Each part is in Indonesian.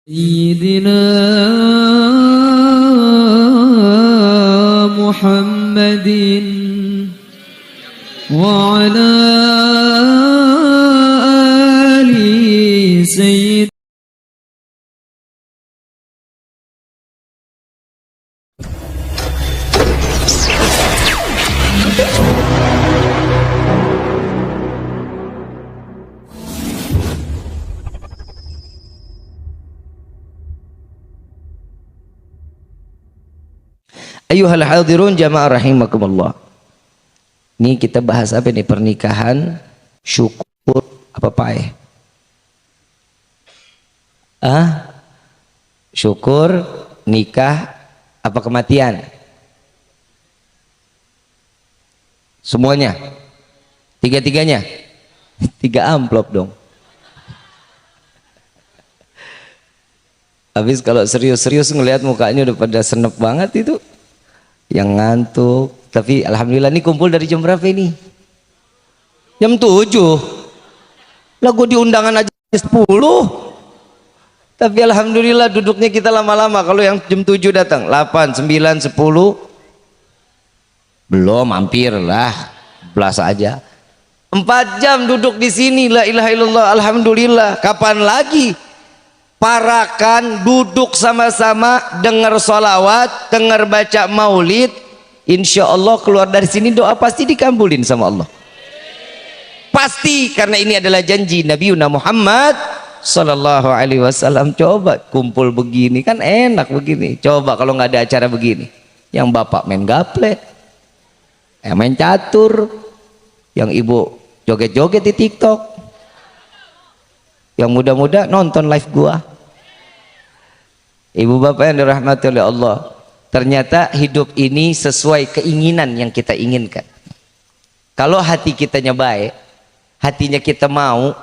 سيدنا محمد وعلى آل سيدنا. Ayyuhal hadirun jamaah rahimakumullah. Ini kita bahas apa nih? Pernikahan, syukur, apa paeh? Syukur, nikah, apa kematian? Semuanya? Tiga-tiganya? 3 amplop dong. Habis kalau serius-serius ngelihat mukanya udah pada senep banget itu. Yang ngantuk, tapi alhamdulillah ini kumpul dari jam berapa ini? Jam 7. Lah gue di undangan aja 10. Tapi alhamdulillah duduknya kita lama-lama. Kalau yang jam 7 datang 8, 9, 10 belum, hampir lah, belas aja. 4 jam duduk di sini, la ilaha illallah, alhamdulillah. Kapan lagi parakan duduk sama-sama dengar sholawat, dengar baca maulid, insya Allah keluar dari sini doa pasti dikabulin sama Allah, pasti, karena ini adalah janji Nabi Muhammad sallallahu alaihi wasallam. Coba kumpul begini kan enak begini. Coba kalau nggak ada acara begini, yang bapak main gaple, yang main catur, yang ibu joget-joget di TikTok, yang muda-muda nonton live gua. Ibu bapak yang dirahmati oleh Allah, ternyata hidup ini sesuai keinginan yang kita inginkan. Kalau hati kitanya baik, hatinya kita mau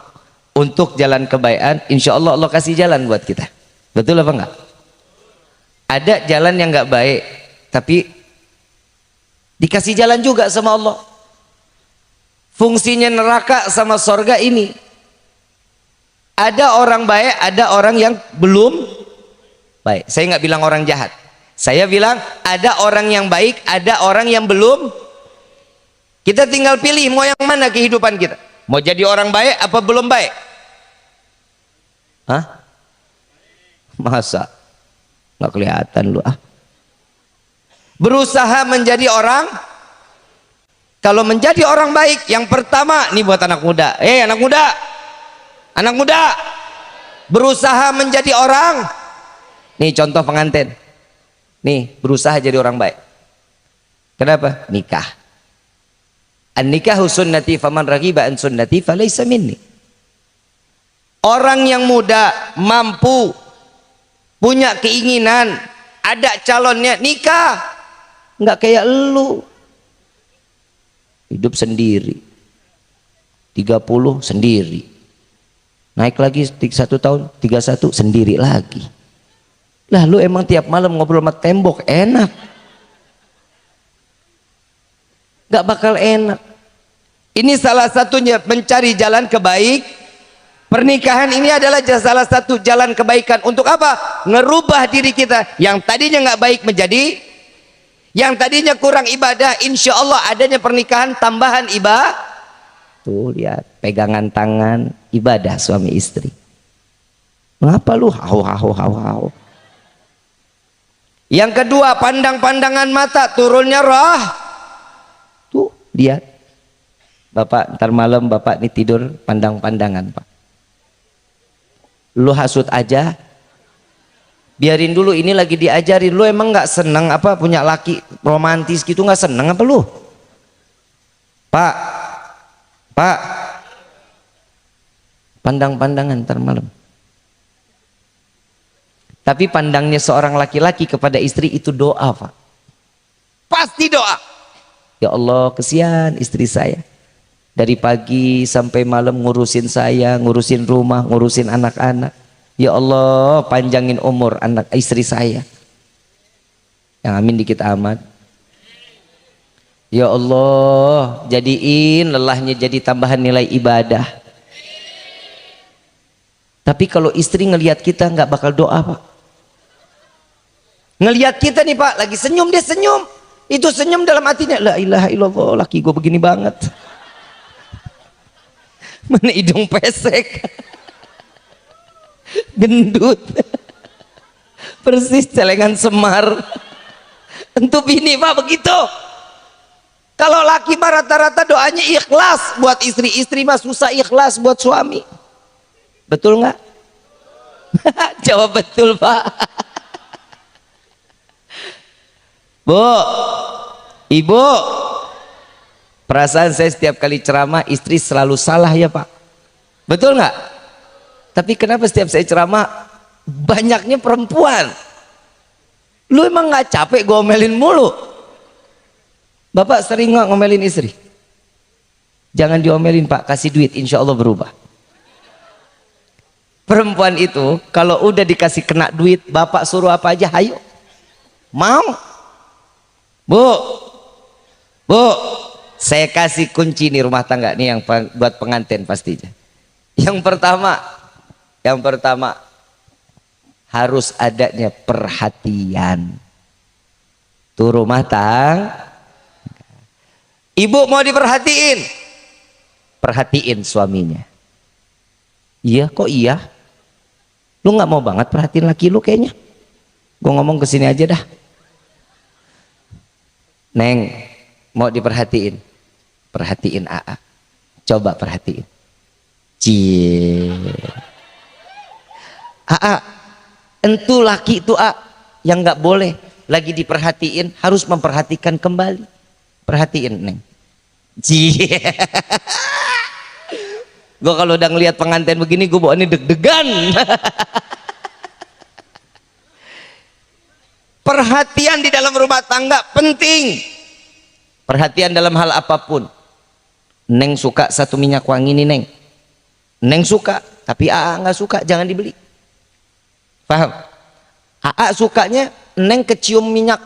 untuk jalan kebaikan, insya Allah Allah kasih jalan buat kita. Betul apa enggak? Ada jalan yang enggak baik, tapi dikasih jalan juga sama Allah. Fungsinya neraka sama sorga ini, ada orang baik, ada orang yang belum baik. Saya nggak bilang orang jahat, saya bilang ada orang yang baik, ada orang yang belum. Kita tinggal pilih mau yang mana kehidupan kita, mau jadi orang baik apa belum baik. Masa nggak kelihatan lu berusaha menjadi orang. Kalau menjadi orang baik, yang pertama nih buat anak muda, anak muda berusaha menjadi orang. Nih contoh pengantin, nih berusaha jadi orang baik. Kenapa? Nikah. An-nikahu sunnati faman raghiba an sunnati falaysa minni. Orang yang muda mampu, punya keinginan, ada calonnya, nikah. Nggak kayak lu hidup sendiri 30 sendiri, naik lagi 1 tahun 31 sendiri lagi. Lah lu emang tiap malam ngobrol sama tembok enak? Gak bakal enak. Ini salah satunya mencari jalan kebaik. Pernikahan ini adalah salah satu jalan kebaikan. Untuk apa? Ngerubah diri kita yang tadinya nggak baik menjadi, yang tadinya kurang ibadah, insya Allah adanya pernikahan tambahan ibadah. Tuh lihat, pegangan tangan, ibadah suami istri. Mengapa lu hau. Yang kedua, pandang-pandangan mata, turunnya roh. Tuh lihat, bapak ntar malam bapak nih tidur pandang-pandangan pak. Lu hasut aja, biarin dulu, ini lagi diajarin. Lu emang nggak seneng apa punya laki romantis gitu, nggak seneng apa lu? Pak, pandang-pandangan ntar malam. Tapi pandangnya seorang laki-laki kepada istri itu doa, Pak. Pasti doa. Ya Allah, kesian istri saya. Dari pagi sampai malam ngurusin saya, ngurusin rumah, ngurusin anak-anak. Ya Allah, panjangin umur anak istri saya. Yang amin dikit amat. Ya Allah, jadiin lelahnya jadi tambahan nilai ibadah. Tapi kalau istri ngelihat kita nggak bakal doa Pak. Ngelihat kita nih Pak lagi senyum, dia senyum, itu senyum dalam hatinya, la ilaha illallah, laki gue begini banget. Mana hidung pesek, gendut, persis celengan Semar. Untuk bini Pak begitu. Kalau laki mah rata-rata doanya ikhlas buat istri, istri mah susah ikhlas buat suami. Betul nggak? Jawab betul Pak. Bu, ibu, perasaan saya setiap kali ceramah istri selalu salah ya Pak. Betul nggak? Tapi kenapa setiap saya ceramah banyaknya perempuan? Lu emang nggak capek gomelin mulu? Bapak sering nggak ngomelin istri? Jangan diomelin Pak, kasih duit, insya Allah berubah. Perempuan itu kalau udah dikasih kena duit, bapak suruh apa aja, hayo. Mau? Bu, bu, saya kasih kunci nih rumah tangga nih yang buat pengantin pastinya. Yang pertama harus adanya perhatian. Tuh rumah tangga. Ibu mau diperhatiin, perhatiin suaminya. Iya kok iya? Lu nggak mau banget perhatiin laki lu kayaknya. Gue ngomong kesini aja dah. Neng, mau diperhatiin, perhatiin AA. Coba perhatiin. Cie. AA, entu laki itu A yang nggak boleh lagi diperhatiin, harus memperhatikan kembali. Perhatiin Neng. Cie. Gue kalau udah ngelihat pengantin begini, gue bawa ini deg-degan. Perhatian di dalam rumah tangga penting. Perhatian dalam hal apapun. Neng suka satu minyak wangi nih Neng. Neng suka, tapi AA nggak suka, jangan dibeli. Paham? AA sukanya Neng kecium minyak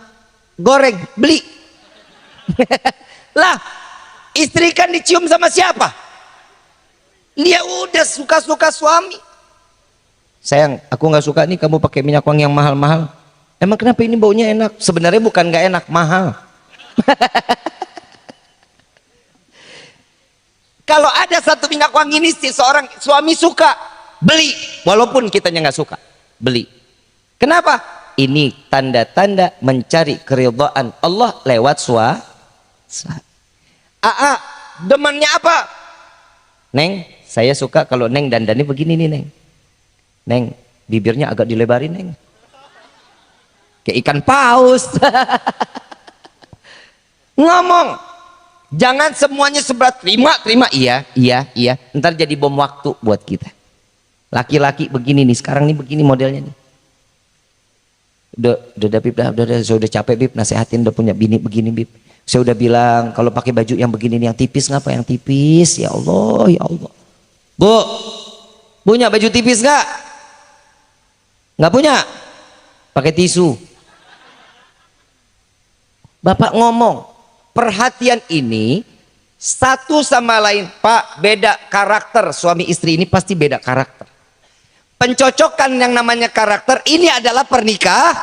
goreng, beli. Lah, istri kan dicium sama siapa? Dia udah suka-suka suami. Sayang, aku nggak suka nih kamu pakai minyak wangi yang mahal-mahal. Emang kenapa ini baunya enak? Sebenarnya bukan nggak enak, mahal. Kalau ada satu minyak wangi ini si seorang suami suka, beli. Walaupun kitanya nggak suka, beli. Kenapa? Ini tanda-tanda mencari keridhaan Allah lewat suami. AA, demennya apa? Neng, saya suka kalau Neng dandannya begini nih Neng. Neng, bibirnya agak dilebarin Neng. Kayak ikan paus. Ngomong, jangan semuanya seberat terima, iya, ntar jadi bom waktu buat kita. Laki-laki begini nih, sekarang nih begini modelnya nih. Udah Bib, saya udah capek Bib, nasehatin, udah punya bini begini Bib. Saya udah bilang kalau pakai baju yang begini nih, yang tipis, ngapa yang tipis? Ya Allah, ya Allah. Bu, punya baju tipis nggak? Nggak punya? Pakai tisu. Bapak ngomong, perhatian ini satu sama lain. Pak, beda karakter suami istri ini pasti beda karakter. Pencocokan yang namanya karakter ini adalah pernikahan.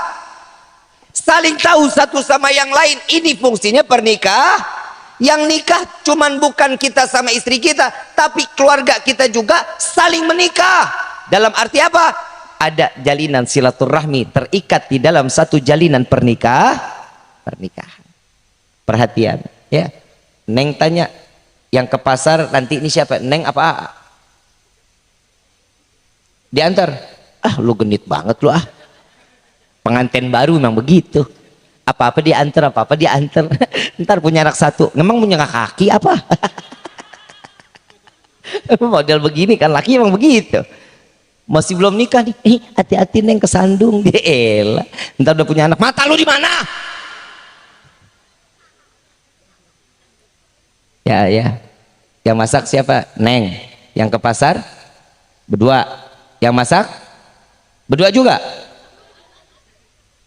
Saling tahu satu sama yang lain, ini fungsinya pernikahan. Yang nikah cuman bukan kita sama istri kita, tapi keluarga kita juga saling menikah. Dalam arti apa? Ada jalinan silaturahmi terikat di dalam satu jalinan pernikahan. Perhatian ya. Neng tanya yang ke pasar nanti ini siapa? Neng apa AA? Diantar. Ah lu genit banget lu ah. Pengantin baru memang begitu. Apa-apa diantar, apa-apa diantar. Ntar punya anak satu, memang punya kaki apa? Model begini kan laki emang begitu. Masih belum nikah nih, hati-hati Neng kesandung. Dia ntar udah punya anak, mata lu di mana? Ya, yang masak siapa? Neng. Yang ke pasar berdua. Yang masak berdua juga.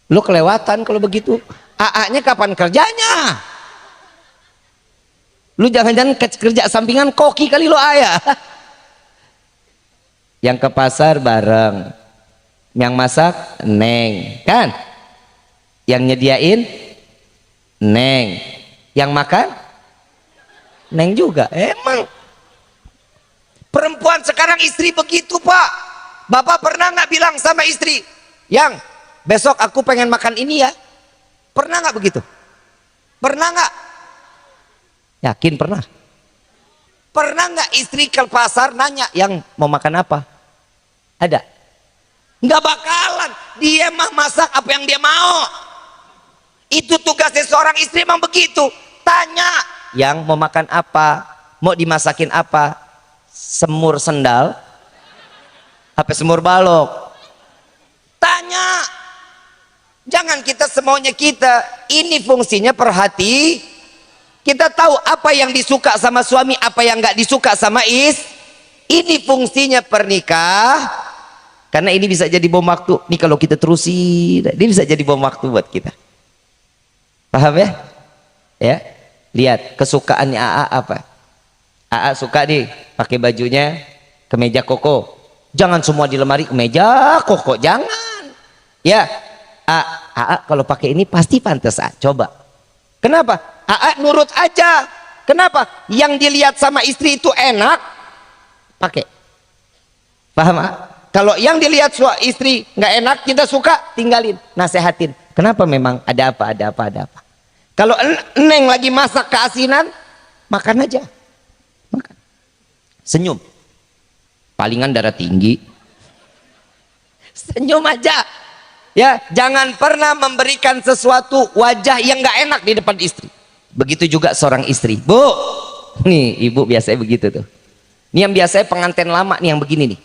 Lu kelewatan kalau begitu. AA-nya kapan kerjanya? Lu jangan-jangan kerja sampingan koki kali lo ayah. Yang ke pasar bareng. Yang masak neng, kan? Yang nyediain neng. Yang makan neng juga. Emang perempuan sekarang istri begitu, Pak. Bapak pernah nggak bilang sama istri, yang besok aku pengen makan ini ya? Pernah nggak begitu? Pernah nggak? Yakin pernah? Pernah nggak istri ke pasar nanya, yang mau makan apa? Ada? Nggak bakalan. Dia mah masak apa yang dia mau. Itu tugasnya seorang istri, emang begitu. Tanya, yang mau makan apa? Mau dimasakin apa? Semur sendal? Apa semur balok? Tanya. Jangan kita semaunya kita. Ini fungsinya perhati. Kita tahu apa yang disuka sama suami, apa yang nggak disuka sama Ini fungsinya pernikah. Karena ini bisa jadi bom waktu. Nih kalau kita terusin, ini bisa jadi bom waktu buat kita. Paham ya? Ya. Lihat kesukaannya AA apa? AA suka nih pakai bajunya kemeja koko. Jangan semua di lemari kemeja koko, jangan. Ya. AA kalau pakai ini pasti pantas. Coba. Kenapa? AA nurut aja. Kenapa? Yang dilihat sama istri itu enak, pakai. Paham? Kalau yang dilihat istri nggak enak, kita suka, tinggalin, nasehatin. Kenapa? Memang ada apa, ada apa, ada apa. Kalau neng lagi masak keasinan, makan aja, makan. Senyum. Palingan darah tinggi. Senyum aja. Ya, jangan pernah memberikan sesuatu wajah yang nggak enak di depan istri. Begitu juga seorang istri. Bu, nih ibu biasanya begitu tuh. Ini yang biasanya pengantin lama nih yang begini nih.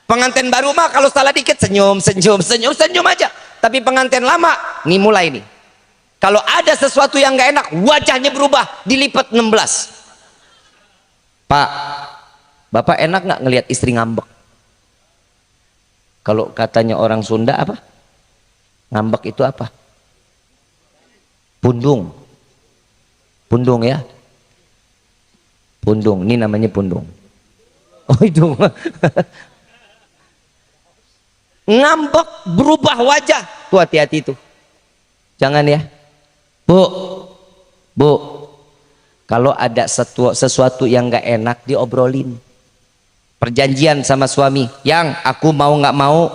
Pengantin baru mah kalau salah dikit senyum, senyum, senyum, senyum aja. Tapi pengantin lama, nih mulai nih. Kalau ada sesuatu yang nggak enak, wajahnya berubah, dilipat 16. Pak, Bapak enak nggak ngelihat istri ngambek? Kalau katanya orang Sunda apa? Ngambek itu apa? Pundung. Pundung ya. Pundung, ini namanya pundung. Oh itu. Ngambek berubah wajah. Tuh hati-hati itu. Jangan ya. Bu. Kalau ada sesuatu yang nggak enak diobrolin. Perjanjian sama suami, yang aku mau nggak mau,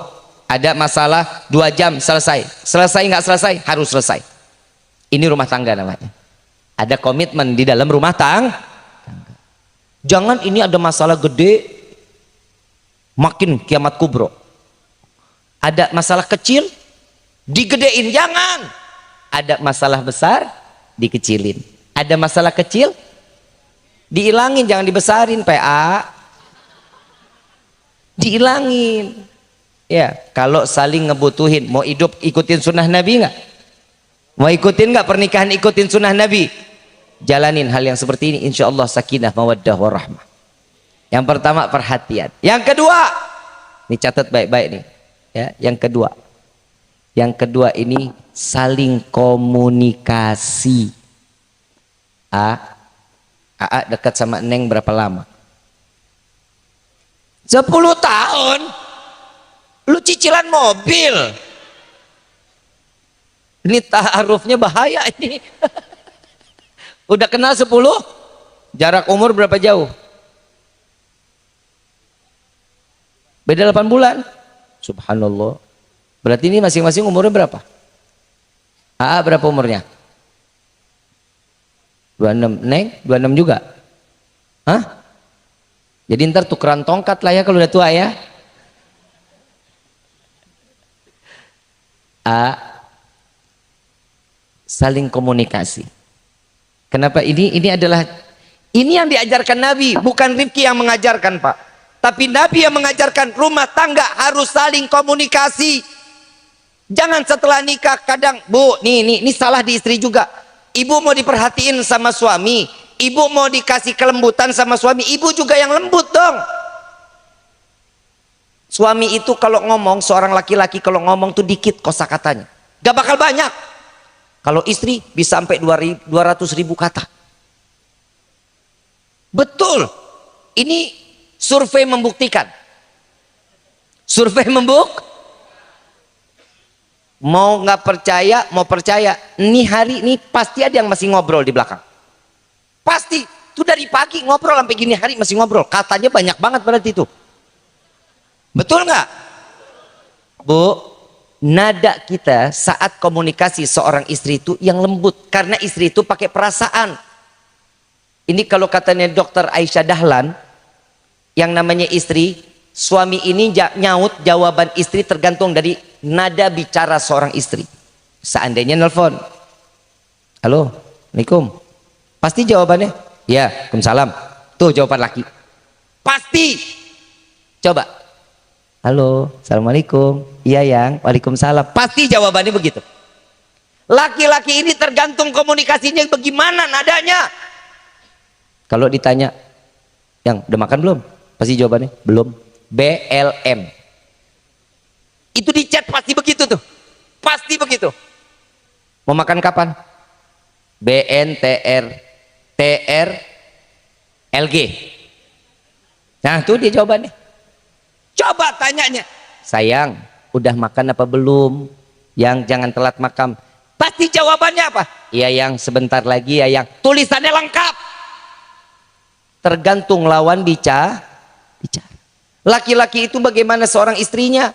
ada masalah 2 jam selesai. Selesai nggak selesai, harus selesai. Ini rumah tangga namanya. Ada komitmen di dalam rumah tangga. Jangan ini ada masalah gede, makin kiamat kubro. Ada masalah kecil, digedein. Jangan. Ada masalah besar, dikecilin. Ada masalah kecil, diilangin, jangan dibesarin. PA diilangin. Ya, kalau saling ngebutuhin, mau hidup ikutin sunnah Nabi nggak? Mau ikutin nggak pernikahan, ikutin sunnah Nabi? Jalanin hal yang seperti ini, insya Allah sakinah mawaddah warahmah. Yang pertama perhatian. Yang kedua, ini catat baik-baik nih. Ya, yang kedua ini saling komunikasi. Dekat sama Neng berapa lama? 10 tahun. Lu cicilan mobil. Ini ta'arufnya bahaya ini. Udah kenal 10, jarak umur berapa jauh? Beda 8 bulan. Subhanallah. Berarti ini masing-masing umurnya berapa? Berapa umurnya? 26. Neng 26 juga? Hah? Jadi ntar tukeran tongkat lah ya kalau udah tua ya. Saling komunikasi. Kenapa ini adalah ini yang diajarkan Nabi, bukan Rifki yang mengajarkan, Pak. Tapi Nabi yang mengajarkan rumah tangga harus saling komunikasi. Jangan setelah nikah kadang, Bu, ini salah di istri juga. Ibu mau diperhatiin sama suami, ibu mau dikasih kelembutan sama suami, ibu juga yang lembut dong. Suami itu kalau ngomong, seorang laki-laki kalau ngomong tuh dikit kosakatanya, gak bakal banyak. Kalau istri bisa sampai 200.000 kata. Betul. Ini survei membuktikan. Survei mau nggak percaya, mau percaya, ini hari ini pasti ada yang masih ngobrol di belakang. Pasti, tuh dari pagi ngobrol sampai gini hari masih ngobrol. Katanya banyak banget berarti itu. Betul nggak? Bu, nada kita saat komunikasi seorang istri itu yang lembut. Karena istri itu pakai perasaan. Ini kalau katanya dokter Aisyah Dahlan, yang namanya istri, suami ini nyaut jawaban istri tergantung dari nada bicara seorang istri. Seandainya nelpon, halo, Assalamualaikum, pasti jawabannya, ya, Waalaikumsalam. Tuh jawaban laki. Pasti. Coba, halo, Assalamualaikum, iya yang, Waalaikumsalam. Pasti jawabannya begitu. Laki-laki ini tergantung komunikasinya bagaimana nadanya. Kalau ditanya, yang udah makan belum? Pasti jawabannya belum. BLM. Itu di chat pasti begitu tuh. Pasti begitu. Mau makan kapan? BNTR TR LG. Nah, tuh dia jawabannya. Coba tanyanya. Sayang, udah makan apa belum? Yang jangan telat makan. Pasti jawabannya apa? Iya yang, sebentar lagi ya yang. Tulisannya lengkap. Tergantung lawan bicara. Laki-laki itu bagaimana seorang istrinya?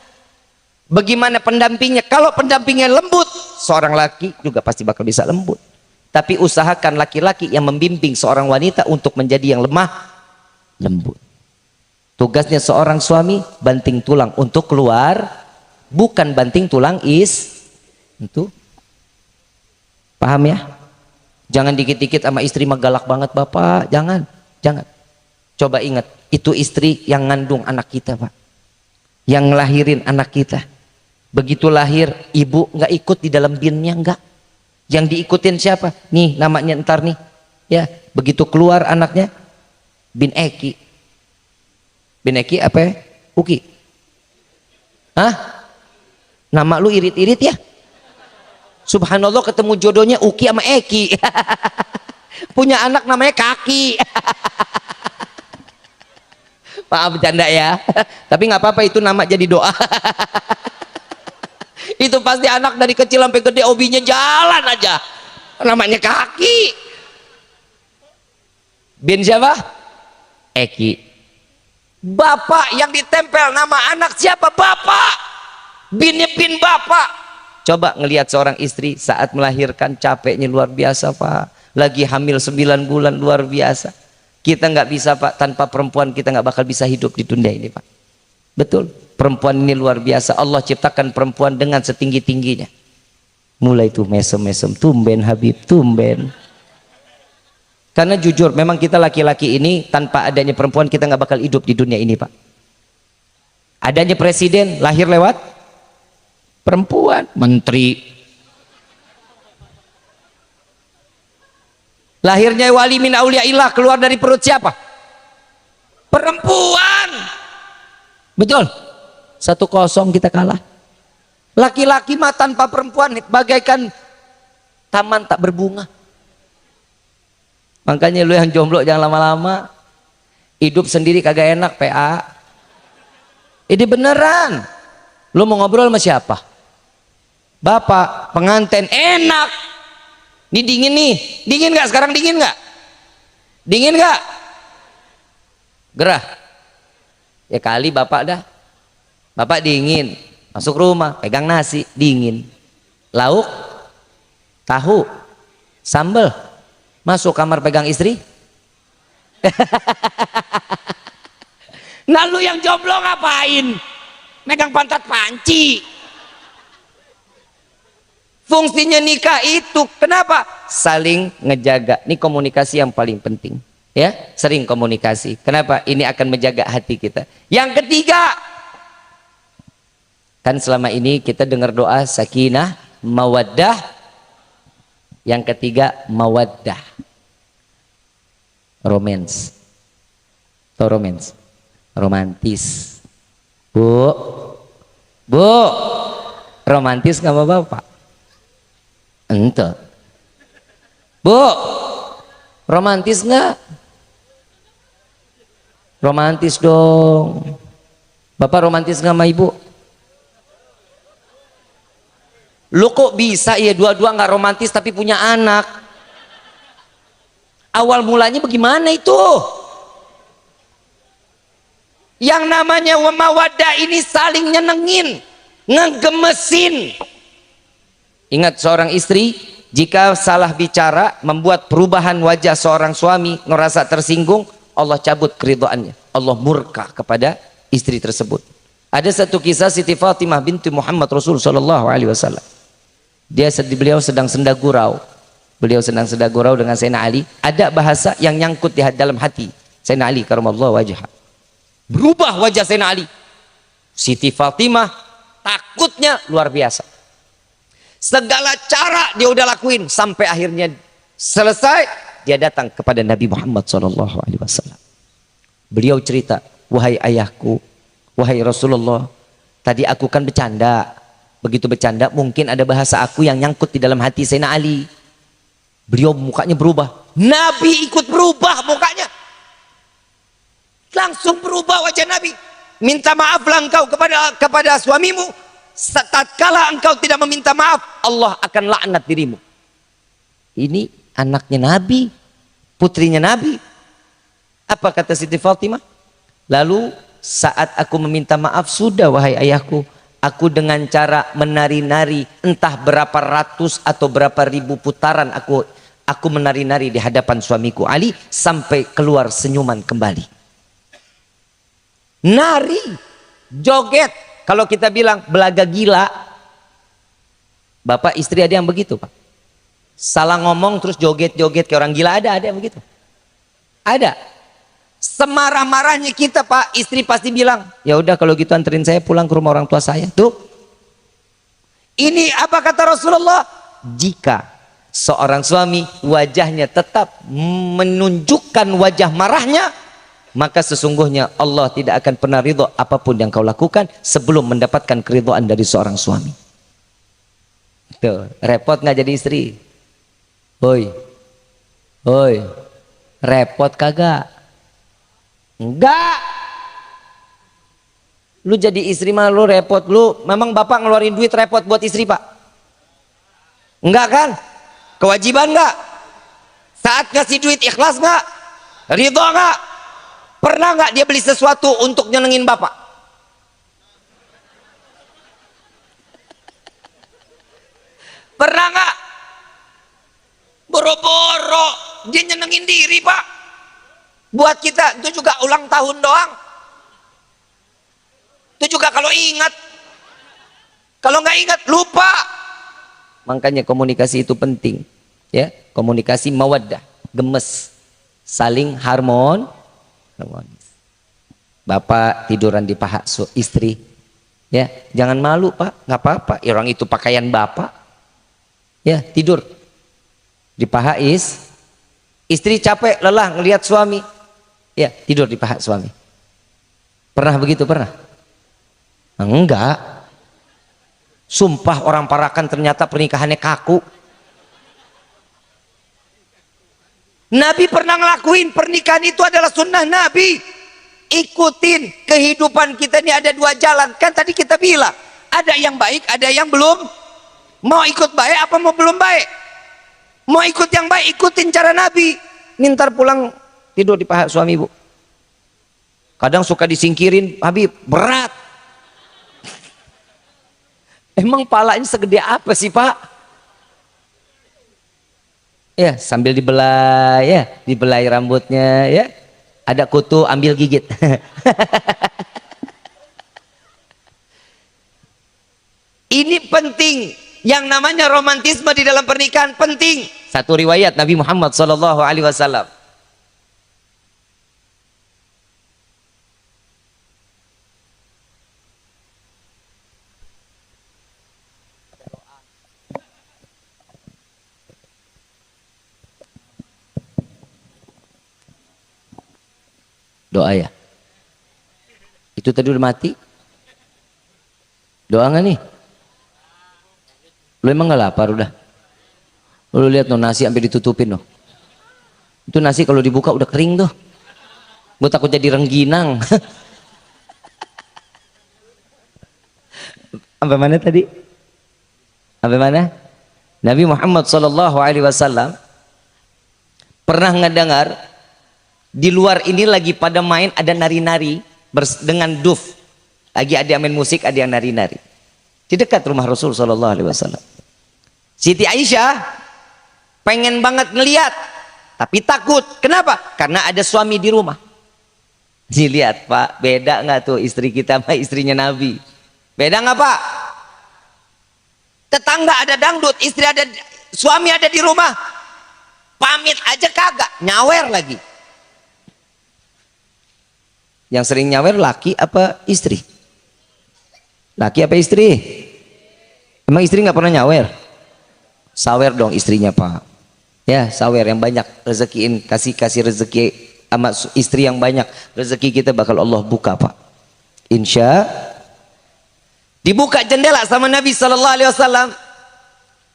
Bagaimana pendampingnya? Kalau pendampingnya lembut, seorang laki juga pasti bakal bisa lembut. Tapi usahakan laki-laki yang membimbing seorang wanita untuk menjadi yang lemah lembut. Tugasnya seorang suami banting tulang untuk keluar, bukan banting tulang itu. Paham ya? Jangan dikit-dikit sama istri mah galak banget bapak, jangan. Coba ingat, itu istri yang ngandung anak kita pak, yang ngelahirin anak kita. Begitu lahir, ibu nggak ikut di dalam binnya, enggak. Yang diikutin siapa? Nih namanya ntar nih, ya. Begitu keluar anaknya, bin Eki. Bin Eki apa ya? Uki. Hah? Nama lu irit-irit ya? Subhanallah, ketemu jodohnya Uki sama Eki. Punya anak namanya Kaki. Maaf bercanda ya. Tapi nggak apa-apa, itu nama jadi doa. Itu pasti anak dari kecil sampai gede hobinya jalan aja. Namanya Kaki. Bin siapa? Eki. Bapak yang ditempel nama anak siapa? Bapak. Binnya bin bapak. Coba ngelihat seorang istri saat melahirkan, capeknya luar biasa pak. Lagi hamil 9 bulan, luar biasa. Kita nggak bisa pak, tanpa perempuan kita nggak bakal bisa hidup di dunia ini pak. Betul. Perempuan ini luar biasa. Allah ciptakan perempuan dengan setinggi-tingginya. Mulai tuh mesem-mesem, tumben Habib, tumben. Karena jujur, memang kita laki-laki ini tanpa adanya perempuan kita nggak bakal hidup di dunia ini pak. Adanya presiden lahir lewat perempuan, menteri. Lahirnya wali min auliyaillah keluar dari perut siapa? Perempuan. Betul. 1-0 kita kalah. Laki-laki mah tanpa perempuan bagaikan taman tak berbunga. Makanya lu yang jomblo jangan lama-lama. Hidup sendiri kagak enak PA. Ini beneran. Lu mau ngobrol sama siapa? Bapak, pengantin, enak. Ini dingin nih. Dingin nggak sekarang, dingin nggak? Dingin nggak? Gerah. Ya kali bapak dah. Bapak dingin, masuk rumah, pegang nasi, dingin. Lauk, tahu, sambal, masuk kamar pegang istri. Nah lu yang jomblo ngapain? Megang pantat panci. Fungsinya nikah itu, kenapa? Saling ngejaga. Ini komunikasi yang paling penting. Ya, sering komunikasi. Kenapa? Ini akan menjaga hati kita. Yang ketiga, kan selama ini kita dengar doa sakinah, mawaddah. Yang ketiga, mawaddah. Romance. Atau romance? Romantis. Bu, romantis nggak bapak? Ente. Bu, romantis nggak? Romantis dong. Bapak romantis nggak sama ibu? Lu kok bisa ya dua-dua nggak romantis tapi punya anak? Awal mulanya bagaimana itu? Yang namanya mawaddah ini saling nyenengin, ngegemesin. Ingat, seorang istri jika salah bicara membuat perubahan wajah seorang suami ngerasa tersinggung, Allah cabut keridhaannya, Allah murka kepada istri tersebut. Ada satu kisah Siti Fatimah binti Muhammad Rasul sallallahu alaihi wasallam. Beliau sedang senda gurau. Beliau sedang senda gurau dengan Sayyidina Ali. Ada bahasa yang nyangkut di dalam hati Sayyidina Ali karamallahu wajhah. Berubah wajah Sayyidina Ali. Siti Fatimah takutnya luar biasa. Segala cara dia udah lakuin sampai akhirnya selesai, dia datang kepada Nabi Muhammad sallallahu alaihi wasallam. Beliau cerita, "Wahai ayahku, wahai Rasulullah, tadi aku kan bercanda. Begitu bercanda mungkin ada bahasa aku yang nyangkut di dalam hati Sayyidina Ali." Beliau mukanya berubah. Nabi ikut berubah mukanya. Langsung berubah wajah Nabi. Minta maaflah engkau kepada suamimu. Tatkala engkau tidak meminta maaf, Allah akan laknat dirimu. Ini anaknya Nabi, putrinya Nabi. Apa kata Siti Fatimah? Lalu saat aku meminta maaf, sudah wahai ayahku, aku dengan cara menari-nari entah berapa ratus atau berapa ribu putaran aku menari-nari di hadapan suamiku Ali sampai keluar senyuman kembali. Nari, joget, kalau kita bilang belaga gila. Bapak istri ada yang begitu, Pak? Salah ngomong terus joget-joget kayak orang gila, ada yang begitu? Ada. Semarah-marahnya kita, Pak, istri pasti bilang, "Ya udah kalau gitu anterin saya pulang ke rumah orang tua saya." Tuh. Ini apa kata Rasulullah? Jika seorang suami wajahnya tetap menunjukkan wajah marahnya, maka sesungguhnya Allah tidak akan pernah ridho apapun yang kau lakukan sebelum mendapatkan keridhaan dari seorang suami. Tuh, repot nggak jadi istri? Hoi, repot kagak? Enggak. Lu jadi istri mah lu repot. Lu memang bapak ngeluarin duit repot buat istri, Pak? Enggak kan? Kewajiban enggak? Saat ngasih duit ikhlas enggak? Ridho enggak? Pernah enggak dia beli sesuatu untuk nyenengin bapak? Pernah enggak? Boro-boro dia nyenengin diri, Pak. Buat kita itu juga ulang tahun doang. Itu juga kalau ingat. Kalau nggak ingat lupa. Makanya komunikasi itu penting, ya. Komunikasi mawaddah, gemes, saling harmonis. Bapak tiduran di paha istri, ya. Jangan malu, Pak, nggak apa-apa. Orang itu pakaian bapak, ya. Tidur di paha istri capek lelah ngelihat suami, ya tidur di paha suami. Pernah begitu? Pernah? Enggak. Sumpah orang Parakan ternyata pernikahannya kaku. Nabi pernah ngelakuin, pernikahan itu adalah sunnah Nabi. Ikutin kehidupan kita ini ada dua jalan. Kan tadi kita bilang ada yang baik, ada yang belum. Mau ikut baik apa mau belum baik? Mau ikut yang baik, ikutin cara Nabi. Ntar pulang tidur di paha suami, Bu. Kadang suka disingkirin, Habib, berat. Emang palanya segede apa sih, Pak? Ya, sambil dibelai, ya, dibelai rambutnya, ya. Ada kutu, ambil gigit. Ini penting. Yang namanya romantisme di dalam pernikahan penting. Satu riwayat Nabi Muhammad SAW. Doa ya. Itu tadi udah mati. Doa nggak nih? Lu emang nggak lapar udah? Lu lihat no, nasi sampai ditutupin no. Itu nasi kalau dibuka udah kering tuh. Gue takut jadi rengginang. Sampai mana tadi? Sampai mana? Nabi Muhammad SAW pernah ngedengar di luar ini lagi pada main, ada nari-nari dengan duf, lagi ada yang main musik, ada yang nari-nari di dekat rumah Rasul SAW. Siti Aisyah pengen banget ngeliat, tapi takut. Kenapa? Karena ada suami di rumah. Dilihat, Pak, beda nggak tuh istri kita sama istrinya Nabi? Beda nggak, Pak? Tetangga ada dangdut, istri ada, suami ada di rumah, pamit aja kagak, nyawer lagi. Yang sering nyawer laki apa istri? Laki apa istri? Emang istri nggak pernah nyawer? Sawer dong istrinya, Pak. Ya, sawer yang banyak, rezekiin, kasih rezeki sama istri yang banyak, rezeki kita bakal Allah buka, Pak. Insya. Dibuka jendela sama Nabi SAW.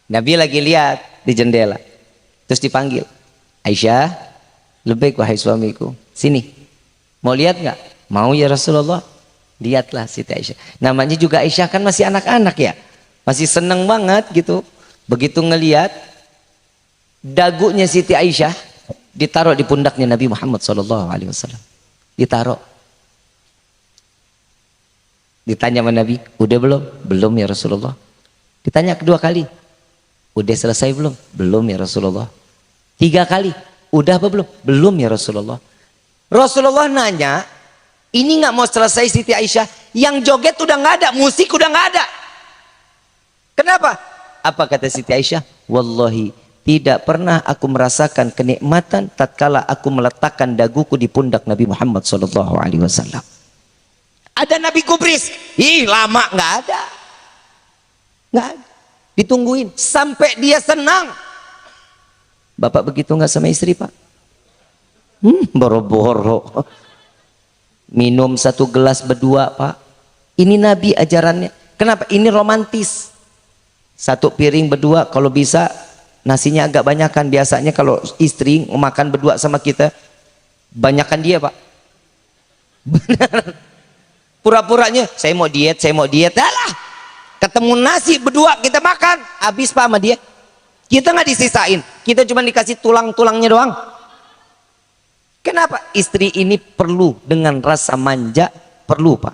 Nabi lagi lihat di jendela, terus dipanggil, Aisyah, lebih wahai suamiku, sini, mau lihat nggak? Mau ya Rasulullah. Lihatlah Siti Aisyah. Namanya juga Aisyah, kan masih anak-anak ya, masih seneng banget gitu. Begitu ngelihat, dagunya Siti Aisyah ditaruh di pundaknya Nabi Muhammad SAW. Ditaruh. Ditanya sama Nabi, udah belum? Belum ya Rasulullah. Ditanya kedua kali, udah selesai belum? Belum ya Rasulullah. 3 kali, udah apa belum? Belum ya Rasulullah. Rasulullah nanya, ini nggak mau selesai Siti Aisyah, yang joget udah nggak ada, musik udah nggak ada. Kenapa? Apa kata Siti Aisyah? Wallahi, tidak pernah aku merasakan kenikmatan tatkala aku meletakkan daguku di pundak Nabi Muhammad SAW. Ada Nabi Kubris, lama nggak ada, ditungguin sampai dia senang. Bapak begitu nggak sama istri, Pak? Boro-boro minum 1 gelas berdua, Pak. Ini Nabi ajarannya. Kenapa? Ini romantis. 1 piring berdua, kalau bisa nasinya agak banyakan. Biasanya kalau istri makan berdua sama kita, banyakan dia, Pak. Benar. Pura-puranya saya mau diet. Alah, ketemu nasi berdua kita makan, habis, Pak, sama dia. Kita nggak disisain, kita cuma dikasih tulang-tulangnya doang. Kenapa? Istri ini perlu dengan rasa manja, perlu, Pak.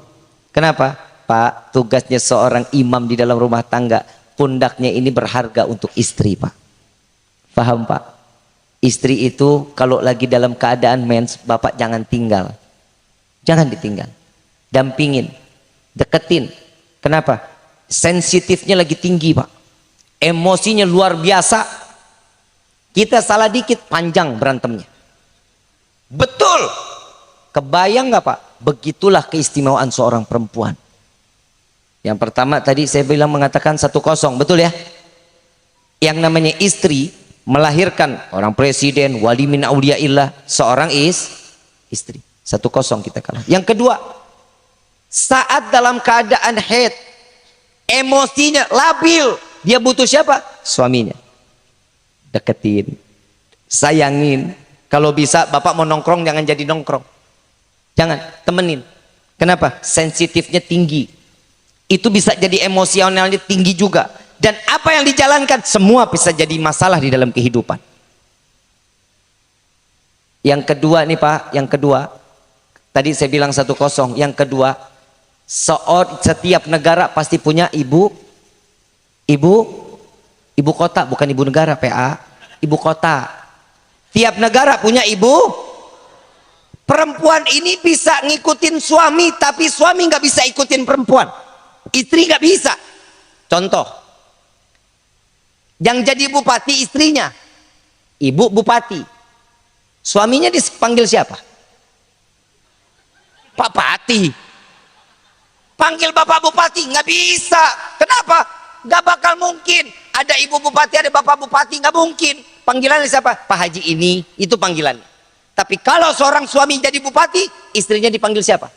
Kenapa? Pak, tugasnya seorang imam di dalam rumah tangga, pundaknya ini berharga untuk istri, Pak. Paham, Pak? Istri itu kalau lagi dalam keadaan mens, Bapak jangan tinggal. Jangan ditinggal. Dampingin, deketin. Kenapa? Sensitifnya lagi tinggi, Pak. Emosinya luar biasa. Kita salah dikit, panjang berantemnya. Betul. Kebayang nggak, Pak? Begitulah keistimewaan seorang perempuan. Yang pertama tadi saya bilang mengatakan 1-0, betul ya? Yang namanya istri melahirkan orang presiden, wali min auliyaillah, seorang istri. 1-0 kita kalah. Yang kedua, saat dalam keadaan haid, emosinya labil, dia butuh siapa? Suaminya. Deketin, sayangin. Kalau bisa Bapak mau nongkrong, jangan jadi nongkrong. Jangan, temenin. Kenapa? Sensitifnya tinggi. Itu bisa jadi emosionalnya tinggi juga. Dan apa yang dijalankan, semua bisa jadi masalah di dalam kehidupan. Yang kedua nih, Pak, yang kedua. Tadi saya bilang 1-0. Yang kedua, setiap negara pasti punya ibu kota, bukan ibu negara, PA, ibu kota. Tiap negara punya ibu. Perempuan ini bisa ngikutin suami, tapi suami nggak bisa ikutin perempuan. Istri nggak bisa. Contoh, yang jadi bupati istrinya, ibu bupati, suaminya dipanggil siapa? Pak Pati. Panggil Bapak Bupati, nggak bisa. Kenapa? Nggak bakal mungkin. Ada ibu bupati, ada bapak bupati, nggak mungkin. Panggilannya siapa? Pak Haji ini, itu panggilannya. Tapi kalau seorang suami jadi bupati, istrinya dipanggil siapa?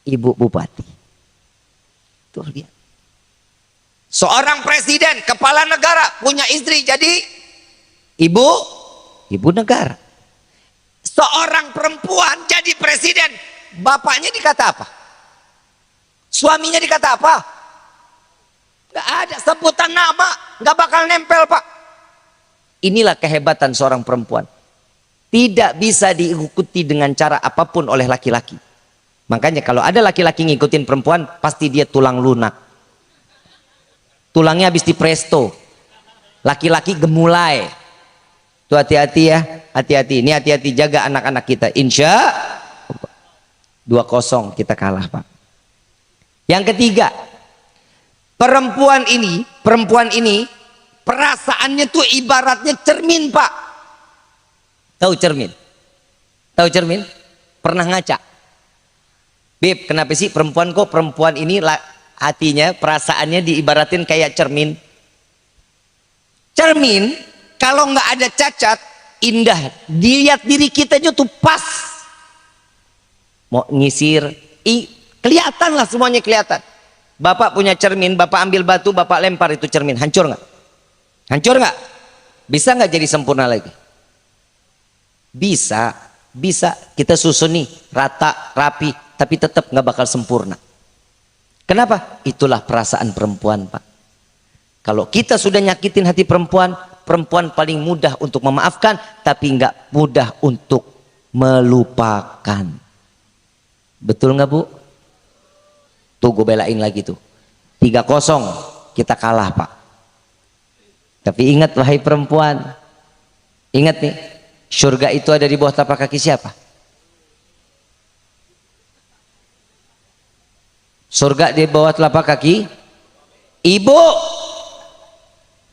Ibu bupati. Tuh dia. Seorang presiden, kepala negara, punya istri jadi ibu negara. Seorang perempuan jadi presiden, bapaknya dikata apa? Suaminya dikata apa? ada sebutan nama, nggak bakal nempel Pak. Inilah kehebatan seorang perempuan. Tidak bisa diikuti dengan cara apapun oleh laki-laki. Makanya kalau ada laki-laki ngikutin perempuan, pasti dia tulang lunak. Tulangnya habis dipresto. Laki-laki gemulai. Tuh hati-hati ya, hati-hati. Ini hati-hati, jaga anak-anak kita. Insya 2-0 kita kalah Pak. Yang ketiga, perempuan ini perasaannya tuh ibaratnya cermin Pak. Tahu cermin? Tahu cermin? Pernah ngaca? Beb, kenapa sih perempuan ini hatinya, perasaannya diibaratin kayak cermin? Cermin kalau nggak ada cacat, indah. Dilihat diri kita tuh pas. Mau ngisir, kelihatan lah, semuanya kelihatan. Bapak punya cermin, bapak ambil batu, bapak lempar itu cermin, hancur nggak? Hancur nggak? Bisa nggak jadi sempurna lagi? Bisa, bisa. Kita susun nih, rata, rapi, tapi tetap nggak bakal sempurna. Kenapa? Itulah perasaan perempuan Pak. Kalau kita sudah nyakitin hati perempuan, perempuan paling mudah untuk memaafkan, tapi nggak mudah untuk melupakan. Betul nggak Bu? Tuh gue belain lagi tuh. 3-0 kita kalah Pak. Tapi ingat wahai perempuan, ingat nih, surga itu ada di bawah telapak kaki siapa? Surga di bawah telapak kaki ibu.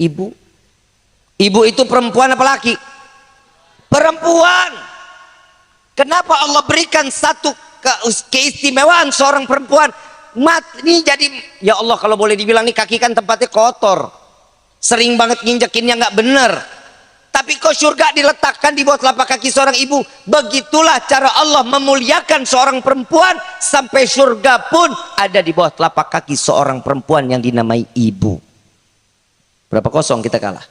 Ibu itu perempuan apa laki? Perempuan. Kenapa Allah berikan satu keistimewaan seorang perempuan? Ini jadi, ya Allah, kalau boleh dibilang nih, kaki kan tempatnya kotor, sering banget nginjekinnya nggak bener, tapi kok surga diletakkan di bawah telapak kaki seorang ibu. Begitulah cara Allah memuliakan seorang perempuan, sampai surga pun ada di bawah telapak kaki seorang perempuan yang dinamai ibu. Berapa 0 kita kalah?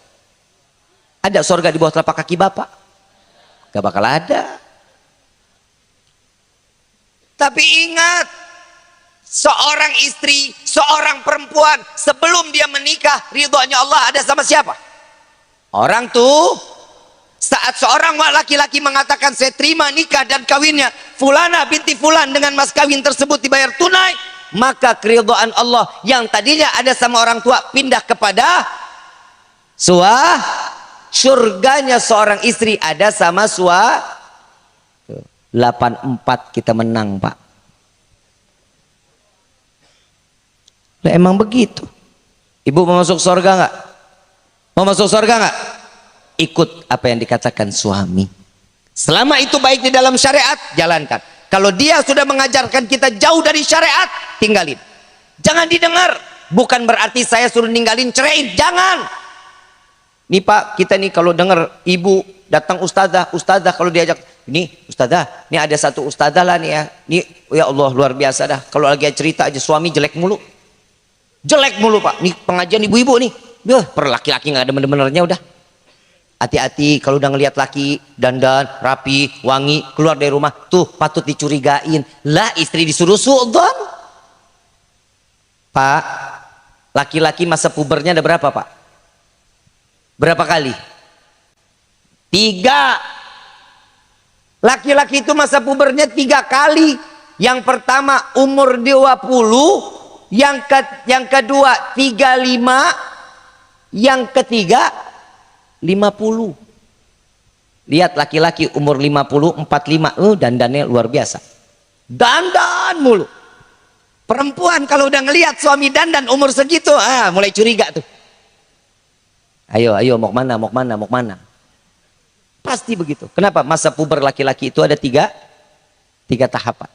Ada surga di bawah telapak kaki bapak? Gak bakal ada. Tapi ingat, seorang istri, seorang perempuan, sebelum dia menikah, ridhonya Allah ada sama siapa? Orang tuh, saat seorang laki-laki mengatakan saya terima nikah dan kawinnya Fulana binti Fulan dengan mas kawin tersebut dibayar tunai, maka keridhaan Allah yang tadinya ada sama orang tua pindah kepada surganya seorang istri ada sama 8-4 kita menang Pak. Lah emang begitu. Ibu mau masuk surga nggak? Mau masuk surga nggak? Ikut apa yang dikatakan suami. Selama itu baik di dalam syariat, jalankan. Kalau dia sudah mengajarkan kita jauh dari syariat, tinggalin. Jangan didengar. Bukan berarti saya suruh ninggalin, ceraiin. Jangan. Nih Pak, kita nih kalau dengar ibu datang ustazah kalau diajak, ini ustazah, ini ada satu ustazah lah nih ya. Nih ya Allah luar biasa dah. Kalau lagi cerita aja suami jelek mulu. Jelek mulu Pak. Nih pengajian ibu-ibu nih. Per laki-laki nggak ada bener-benernya udah. Hati-hati kalau udah ngelihat laki dandan, rapi, wangi, keluar dari rumah, tuh patut dicurigain. Lah istri disuruh suudzon. Pak, laki-laki masa pubernya ada berapa Pak? Berapa kali? 3. Laki-laki itu masa pubernya 3 kali. Yang pertama umur 20, yang kedua 35, yang ketiga 50. Lihat laki-laki umur 50, 45, dandannya luar biasa. Dandan mulu. Perempuan kalau udah ngelihat suami dandan umur segitu, mulai curiga tuh. Ayo mau kemana? Pasti begitu. Kenapa? Masa puber laki-laki itu ada 3 tahapan.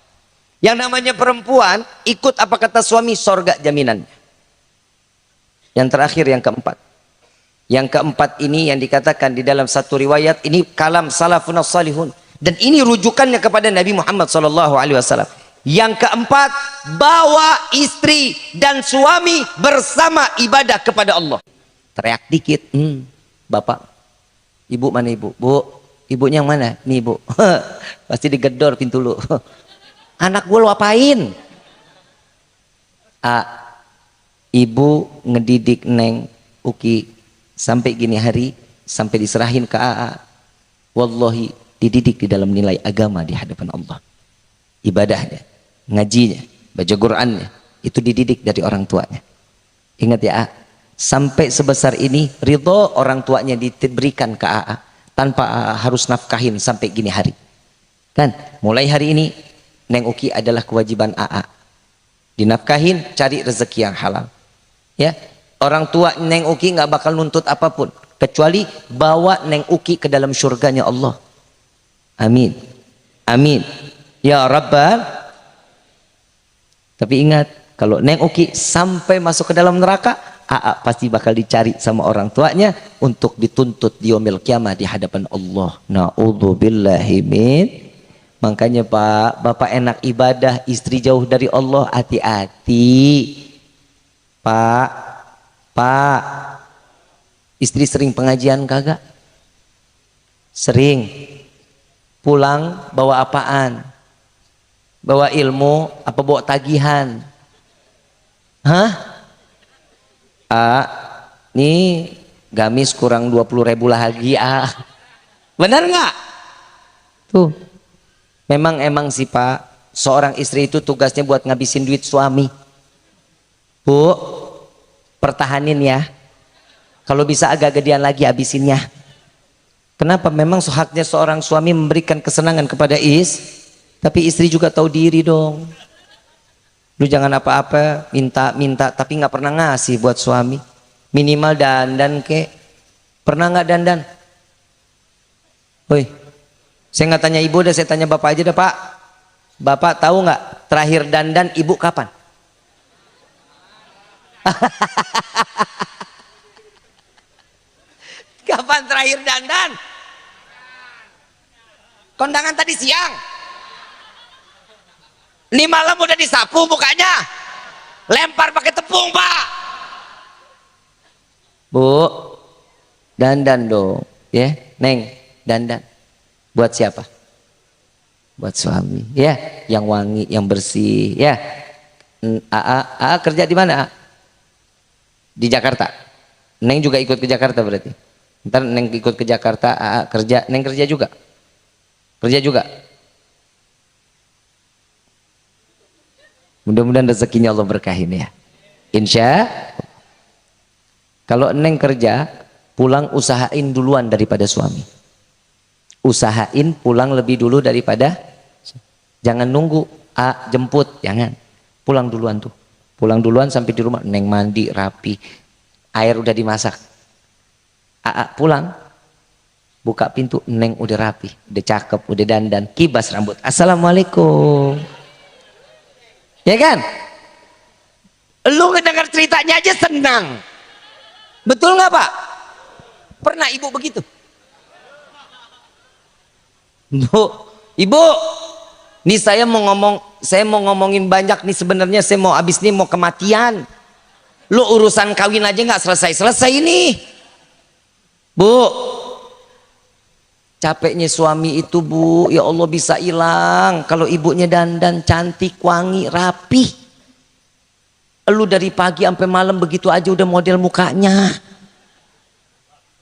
Yang namanya perempuan ikut apa kata suami, sorga jaminannya. Yang terakhir yang keempat. Yang keempat ini yang dikatakan di dalam satu riwayat, ini kalam salafun salihun, dan ini rujukannya kepada Nabi Muhammad SAW. Yang keempat, bawa istri dan suami bersama ibadah kepada Allah. Teriak dikit, bapak, ibu mana ibu? Bu, ibunya yang mana? Nih bu, pasti digedor pintu lu. Anak gue lu apain? ibu ngedidik Neng Uki sampai gini hari, sampai diserahin ke AA, wallahi dididik di dalam nilai agama di hadapan Allah. Ibadahnya, ngajinya, baca Qurannya, itu dididik dari orang tuanya. Ingat ya, sampai sebesar ini ridho orang tuanya diberikan ke AA tanpa AA harus nafkahin sampai gini hari. Kan, mulai hari ini Neng Uki adalah kewajiban AA. Dinafkahin, cari rezeki yang halal. Ya, orang tua Neng Uki nggak bakal nuntut apapun kecuali bawa Neng Uki ke dalam surganya Allah. Amin. Amin. Ya Rabbal. Tapi ingat, kalau Neng Uki sampai masuk ke dalam neraka, AA pasti bakal dicari sama orang tuanya untuk dituntut di yaumil kiamah di hadapan Allah. Na'udzubillahi min. Makanya Pak, Bapak enak ibadah, istri jauh dari Allah, hati-hati. Pak, istri sering pengajian kagak? Sering. Pulang bawa apaan? Bawa ilmu apa bawa tagihan? Hah? Nih gamis kurang 20.000 lagi Benar nggak? Tuh. Emang sih Pak, seorang istri itu tugasnya buat ngabisin duit suami. Bu, pertahanin ya. Kalau bisa agak gedean lagi habisinnya. Kenapa? Memang haknya seorang suami memberikan kesenangan kepada tapi istri juga tahu diri dong. Lu jangan apa-apa minta tapi nggak pernah ngasih buat suami. Minimal dandan kek. Pernah nggak dandan? Woi, saya nggak tanya ibu, dah saya tanya bapak aja dah Pak. Bapak tahu nggak terakhir dandan ibu kapan? Kapan terakhir dandan? Kondangan tadi siang. Ini malam udah disapu mukanya. Lempar pakai tepung Pak. Bu, dandan dong. Ya, Neng, dandan. Buat siapa? Buat suami. Ya, yang wangi, yang bersih. Ya. AA kerja di mana? Di Jakarta. Neng juga ikut ke Jakarta berarti. Ntar Neng ikut ke Jakarta, AA kerja. Neng kerja juga? Kerja juga? Mudah-mudahan rezekinya Allah berkahin ya. Insya. Kalau Neng kerja, pulang usahain duluan daripada suami. Usahain pulang lebih dulu daripada. Jangan nunggu jemput, jangan. Pulang duluan tuh. Pulang duluan sampai di rumah Neng mandi rapi. Air udah dimasak. Pulang. Buka pintu, Neng udah rapi, udah cakep, udah dandan, kibas rambut. Assalamualaikum. Ya kan? Lu ngedengar ceritanya aja senang. Betul nggak Pak? Pernah ibu begitu? Bu, ibu, nih saya mau ngomongin banyak nih sebenarnya. Saya mau abis nih mau kematian. Lu urusan kawin aja nggak selesai ini. Bu, capeknya suami itu Bu, ya Allah bisa hilang kalau ibunya dandan cantik, wangi, rapi. Lu dari pagi sampai malam begitu aja udah model mukanya.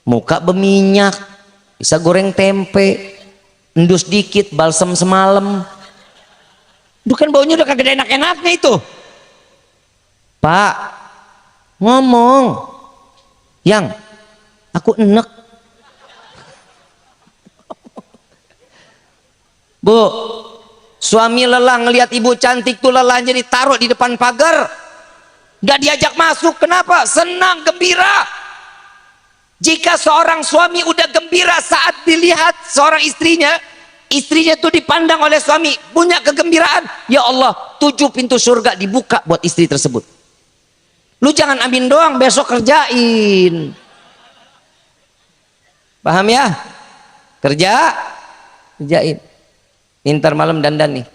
Muka berminyak, bisa goreng tempe, endus dikit, balsem semalam. Itu kan baunya udah kagak enak-enaknya itu. Pak, ngomong. Yang, aku enek. Bu, suami lelah ngelihat ibu cantik tuh lelah jadi taruh di depan pagar. Gak diajak masuk, kenapa? Senang, gembira. Jika seorang suami udah gembira saat dilihat seorang istrinya tuh dipandang oleh suami, punya kegembiraan, ya Allah, 7 pintu surga dibuka buat istri tersebut. Lu jangan amin doang, besok kerjain. Paham ya? Kerjain. Ntar malam dandan nih.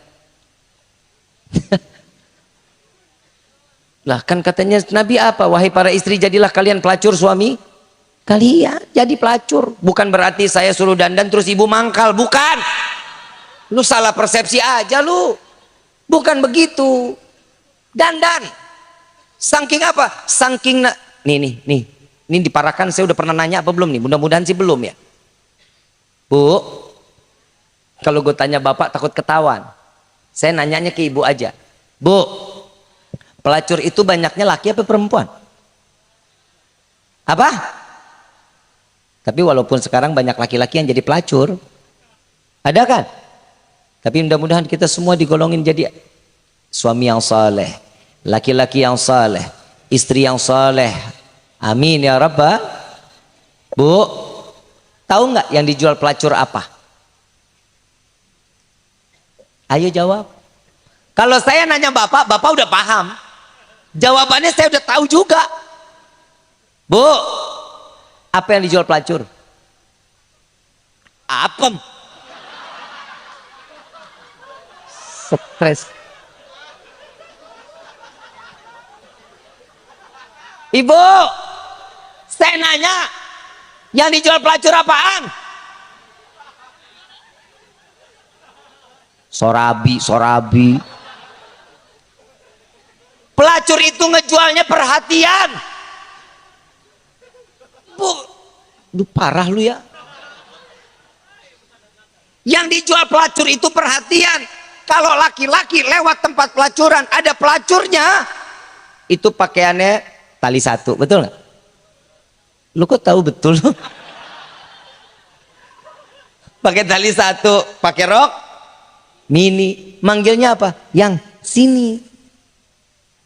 Lah kan katanya Nabi apa? Wahai para istri, jadilah kalian pelacur suami kalian. Jadi pelacur. Bukan berarti saya suruh dandan terus ibu mangkal. Bukan. Lu salah persepsi aja lu. Bukan begitu. Dandan. Saking apa? Saking nih. Ini diparahkan, saya udah pernah nanya apa belum nih? Mudah-mudahan sih belum ya. Bu, kalau gue tanya bapak takut ketahuan. Saya nanyanya ke ibu aja. Bu, pelacur itu banyaknya laki apa perempuan? Apa? Tapi walaupun sekarang banyak laki-laki yang jadi pelacur, ada kan? Tapi mudah-mudahan kita semua digolongin jadi suami yang saleh, laki-laki yang saleh, istri yang saleh. Amin ya rabbal. Bu, tahu nggak yang dijual pelacur apa? Ayo jawab. Kalau saya nanya bapak, bapak udah paham. Jawabannya saya udah tahu juga. Bu, apa yang dijual pelacur? Apem. Stres. Ibu, saya nanya, yang dijual pelacur apaan? Sorabi. Pelacur itu ngejualnya perhatian. Bu, lu parah lu ya. Yang dijual pelacur itu perhatian. Kalau laki-laki lewat tempat pelacuran ada pelacurnya, itu pakaiannya tali satu, betul nggak? Lu kok tahu betul? Pakai tali satu, pakai rok mini, manggilnya apa? Yang sini,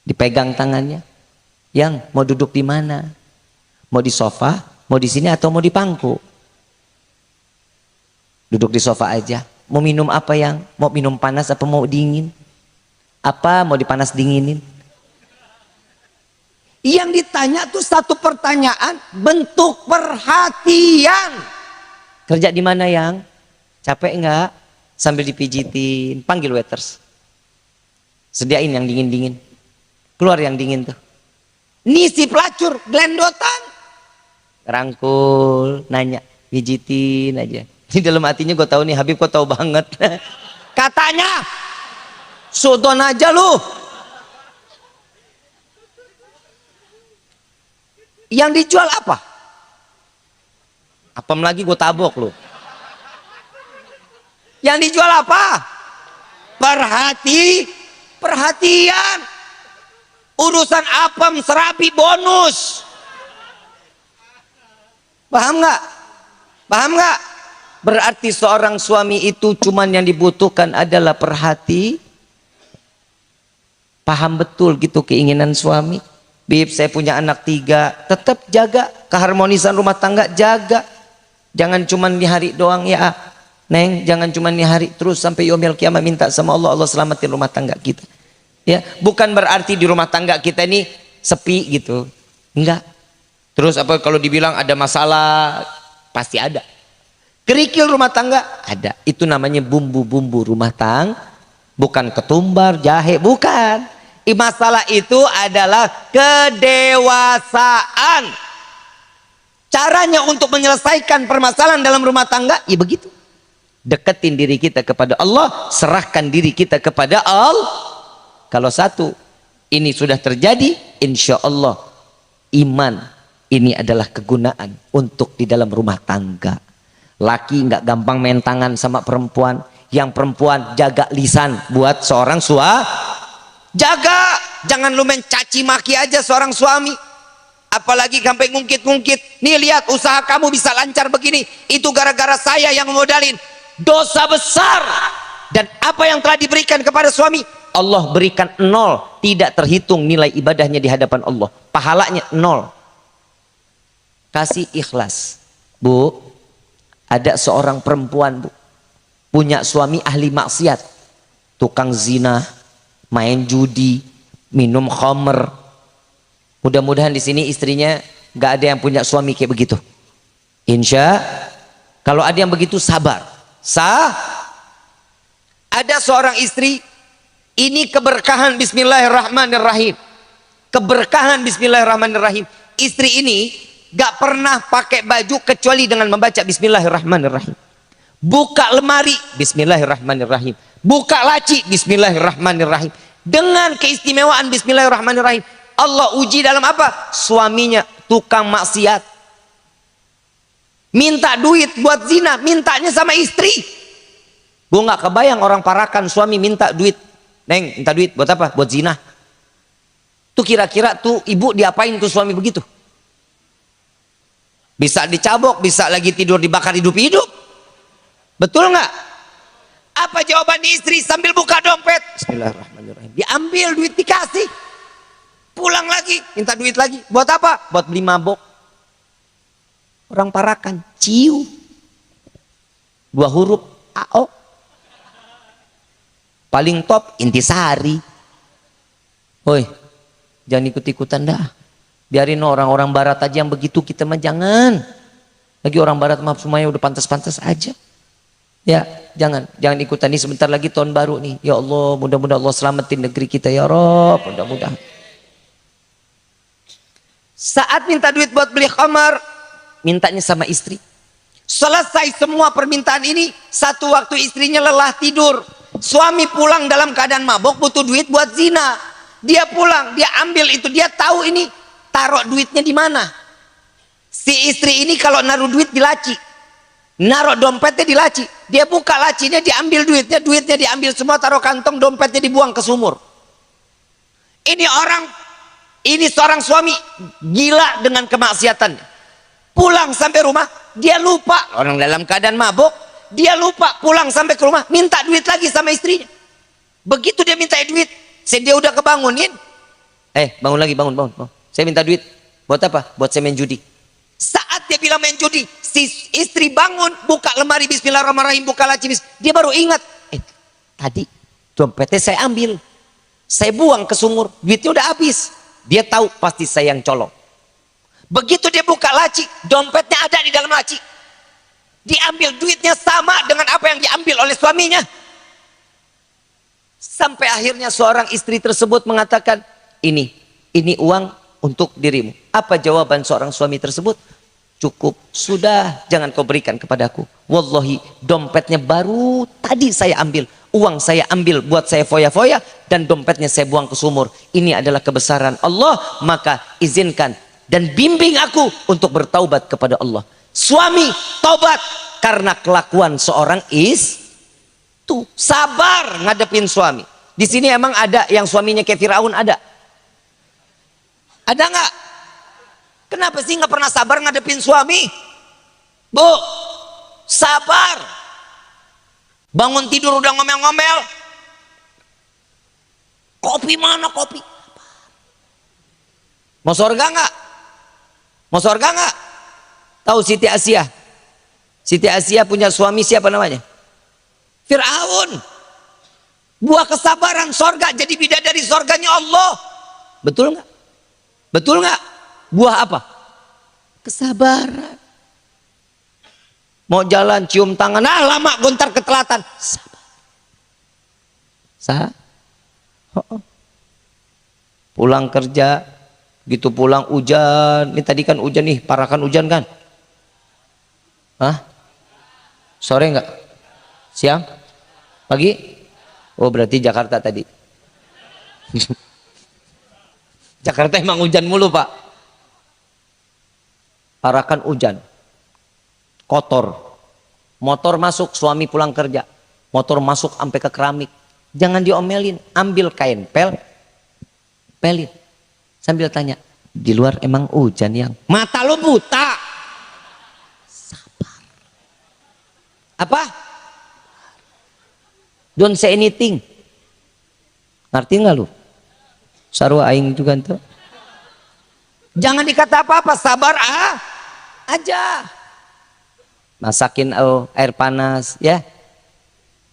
dipegang tangannya. Yang mau duduk di mana? Mau di sofa, mau di sini atau mau di pangku? Duduk di sofa aja. Mau minum apa yang? Mau minum panas apa mau dingin? Apa mau dipanas dinginin? Yang ditanya tuh satu pertanyaan, bentuk perhatian. Kerja di mana yang? Capek nggak? Sambil dipijitin, panggil waiters. Sediain yang dingin-dingin. Keluar yang dingin tuh. Nih si pelacur, gelendotan. Rangkul, nanya, pijitin aja. Di dalam hatinya gue tahu nih, Habib kok tahu banget. Katanya, sudon aja lu. Yang dijual apa? Apem lagi gue tabok lu. Yang dijual apa? Perhatian. Urusan apem serabi bonus. Paham nggak? Berarti seorang suami itu cuman yang dibutuhkan adalah paham betul gitu keinginan suami. Bib, saya punya anak 3, tetap jaga keharmonisan rumah tangga, jaga. Jangan cuman di hari doang ya, Neng, jangan cuman di hari, terus sampai yaumil kiamah minta sama Allah, Allah selamatin rumah tangga kita. Ya, bukan berarti di rumah tangga kita ini sepi gitu. Enggak. Terus apa kalau dibilang ada masalah, pasti ada. Kerikil rumah tangga ada. Itu namanya bumbu-bumbu rumah tangga, bukan ketumbar, jahe, bukan. Masalah itu adalah kedewasaan. Caranya untuk menyelesaikan permasalahan dalam rumah tangga, ya begitu. Deketin diri kita kepada Allah, serahkan diri kita kepada Allah. Kalau satu ini sudah terjadi, insya Allah iman ini adalah kegunaan untuk di dalam rumah tangga. Laki nggak gampang main tangan sama perempuan. Yang perempuan jaga lisan buat seorang suami. Jaga, jangan lu mencaci maki aja seorang suami. Apalagi sampai ngungkit-ngungkit. Nih lihat usaha kamu bisa lancar begini. Itu gara-gara saya yang modalin. Dosa besar. Dan apa yang telah diberikan kepada suami, Allah berikan 0. Tidak terhitung nilai ibadahnya di hadapan Allah. Pahalanya 0. Kasih ikhlas. Bu, ada seorang perempuan, Bu, punya suami ahli maksiat, tukang zina, main judi, minum khamr. Mudah-mudahan di sini istrinya gak ada yang punya suami kayak begitu. Insya, kalau ada yang begitu sabar. Ada seorang istri, ini keberkahan bismillahirrahmanirrahim. Keberkahan bismillahirrahmanirrahim. Istri ini gak pernah pakai baju kecuali dengan membaca bismillahirrahmanirrahim. Buka lemari, bismillahirrahmanirrahim. Buka laci, bismillahirrahmanirrahim. Dengan keistimewaan bismillahirrahmanirrahim, Allah uji dalam apa? Suaminya tukang maksiat, minta duit buat zina, mintanya sama istri. Gue nggak kebayang orang parakan suami minta duit, neng minta duit buat apa? Buat zina. Tuh kira-kira tuh ibu diapain tuh suami begitu? Bisa dicabok, bisa lagi tidur dibakar hidup-hidup. Betul nggak? Apa jawaban istri sambil buka dompet? Bismillahirrahmanirrahim. Diambil duit, dikasih. Pulang lagi, minta duit lagi. Buat apa? Buat beli mabok. Orang parakan, ciu. 2 huruf, AO. Paling top, intisari. Woi, jangan ikut-ikutan dah. Biarin orang-orang barat aja yang begitu, kita mah jangan. Lagi orang barat, maaf semuanya udah pantas-pantas aja. Ya, jangan ikutan. Nih sebentar lagi tahun baru nih. Ya Allah, mudah-mudahan Allah selamatin negeri kita ya Rob, mudah-mudahan. Saat minta duit buat beli khamar, mintanya sama istri. Selesai semua permintaan ini, satu waktu istrinya lelah tidur. Suami pulang dalam keadaan mabok, butuh duit buat zina. Dia pulang, dia ambil itu, dia tahu ini taruh duitnya di mana. Si istri ini kalau naruh duit di laci, naruh dompetnya di laci, dia buka lacinya, diambil duitnya diambil semua, taruh kantong, dompetnya dibuang ke sumur. Ini seorang suami gila dengan kemaksiatannya. Pulang sampai rumah, dia lupa, orang dalam keadaan mabuk, dia lupa pulang sampai ke rumah, minta duit lagi sama istrinya. Begitu dia minta duit, dia udah kebangunin, bangun lagi, bangun. Saya minta duit, buat apa? Buat saya main judi. Saat dia bilang main judi, si istri bangun, buka lemari, bismillahirrahmanirrahim, buka laci, dia baru ingat, tadi dompetnya saya ambil, saya buang ke sumur, duitnya udah habis. Dia tahu pasti saya yang colong. Begitu dia buka laci, dompetnya ada di dalam laci. Diambil duitnya sama dengan apa yang diambil oleh suaminya. Sampai akhirnya seorang istri tersebut mengatakan, ini uang untuk dirimu. Apa jawaban seorang suami tersebut? Cukup, sudah, jangan kau berikan kepadaku. Wallahi, dompetnya baru tadi saya ambil. Uang saya ambil buat saya foya-foya, dan dompetnya saya buang ke sumur. Ini adalah kebesaran Allah, maka izinkan dan bimbing aku untuk bertaubat kepada Allah. Suami taubat karena kelakuan seorang tuh sabar ngadepin suami. Di sini emang ada yang suaminya kayak Firaun, ada nggak? Kenapa sih nggak pernah sabar ngadepin suami? Bu, sabar. Bangun tidur udah ngomel-ngomel. Kopi mana kopi? Mau surga nggak? Mau surga nggak? Tahu Siti Asia? Siti Asia punya suami siapa namanya? Firaun. Buah kesabaran, surga jadi bidadari surganya Allah. Betul nggak? Betul nggak? Buah apa? Kesabaran. Mau jalan cium tangan, lama gontar ketelatan. Sabar. Pulang kerja, gitu pulang hujan. Ini tadi kan hujan nih, parakan hujan kan? Hah? Sore enggak? Siang? Pagi? Oh berarti Jakarta tadi. Jakarta emang hujan mulu Pak. Parakan hujan. Kotor, motor masuk, suami pulang kerja, motor masuk sampai ke keramik. Jangan diomelin, ambil kain pelin, sambil tanya, di luar emang hujan yang? Mata lo buta. Sabar. Apa? Don't say anything. Ngerti nggak lu? Sarwa aing juga tuh. Jangan dikata apa-apa, sabar aja. Masakin air panas ya,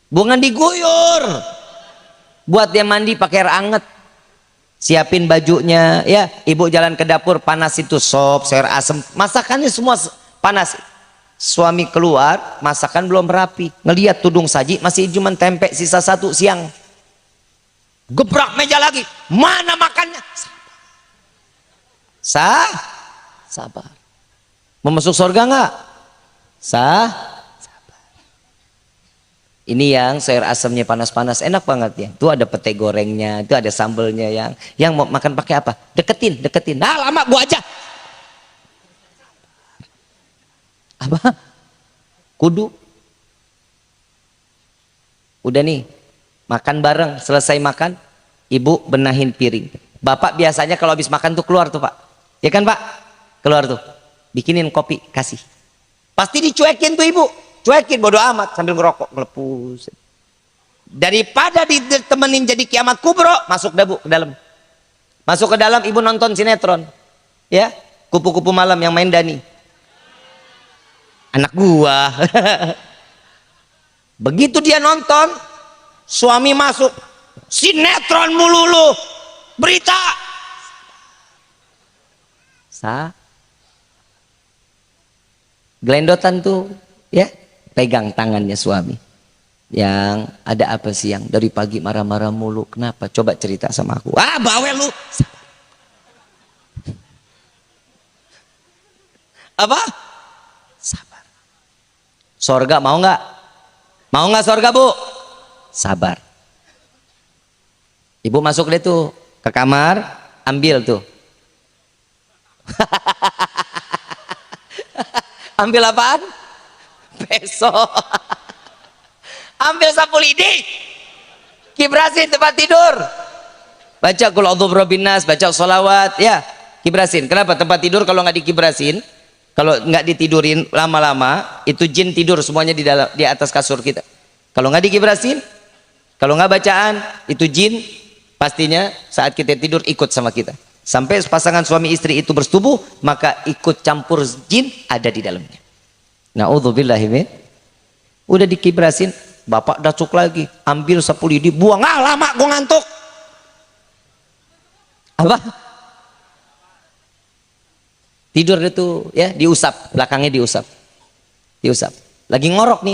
bukan diguyur. Buat dia mandi pakai air anget, siapin bajunya ya. Ibu jalan ke dapur, panas itu sop, sayur asem, masakannya semua panas. Suami keluar, masakan belum rapi, ngelihat tudung saji masih cuma tempe sisa 1 siang. Gebrak meja lagi, mana makannya? Sabar. Mau masuk surga nggak? Sabar. Ini yang sayur asamnya panas-panas, enak banget ya. Itu ada pete gorengnya, itu ada sambelnya yang mau makan pakai apa? Deketin. Nah, lama gua aja. Apa? Kudu. Udah nih, makan bareng, selesai makan, ibu benahin piring. Bapak biasanya kalau habis makan tuh keluar tuh, Pak. Ya kan, Pak? Keluar tuh. Bikinin kopi, kasih. Pasti dicuekin tuh ibu. Cuekin bodo amat sambil ngerokok, ngelepus. Daripada ditemenin jadi kiamat kubro, masuk dabu ke dalam. Masuk ke dalam, ibu nonton sinetron. Ya, kupu-kupu malam yang main Dani. Anak gua. Begitu dia nonton, suami masuk. Sinetron mululu. Berita. Gelendotan tuh, ya. Pegang tangannya suami. Yang ada apa sih yang dari pagi marah-marah mulu? Kenapa? Coba cerita sama aku. Ah, bawel lu. Apa? Sabar. Sorga mau nggak? Mau nggak sorga, Bu? Sabar. Ibu masuk deh tuh ke kamar, ambil tuh. Ambil apaan? Besok. Ambil sapu lidi. Kibrasin tempat tidur. Baca qul a'udzu birabbin nas, baca sholawat, ya. Kibrasin. Kenapa tempat tidur kalau nggak dikibrasin? Kalau nggak ditidurin lama-lama, itu jin tidur semuanya di atas kasur kita. Kalau nggak dikibrasin, kalau nggak bacaan, itu jin pastinya saat kita tidur ikut sama kita. Sampai pasangan suami istri itu bersetubuh, maka ikut campur jin ada di dalamnya. Na'udzubillahi min. Udah dikibrasin, bapak dacuk lagi, ambil sapu lidi, buang. Ah, lama gua ngantuk. Apa? Tidur itu ya, diusap, belakangnya diusap. Lagi ngorok nih,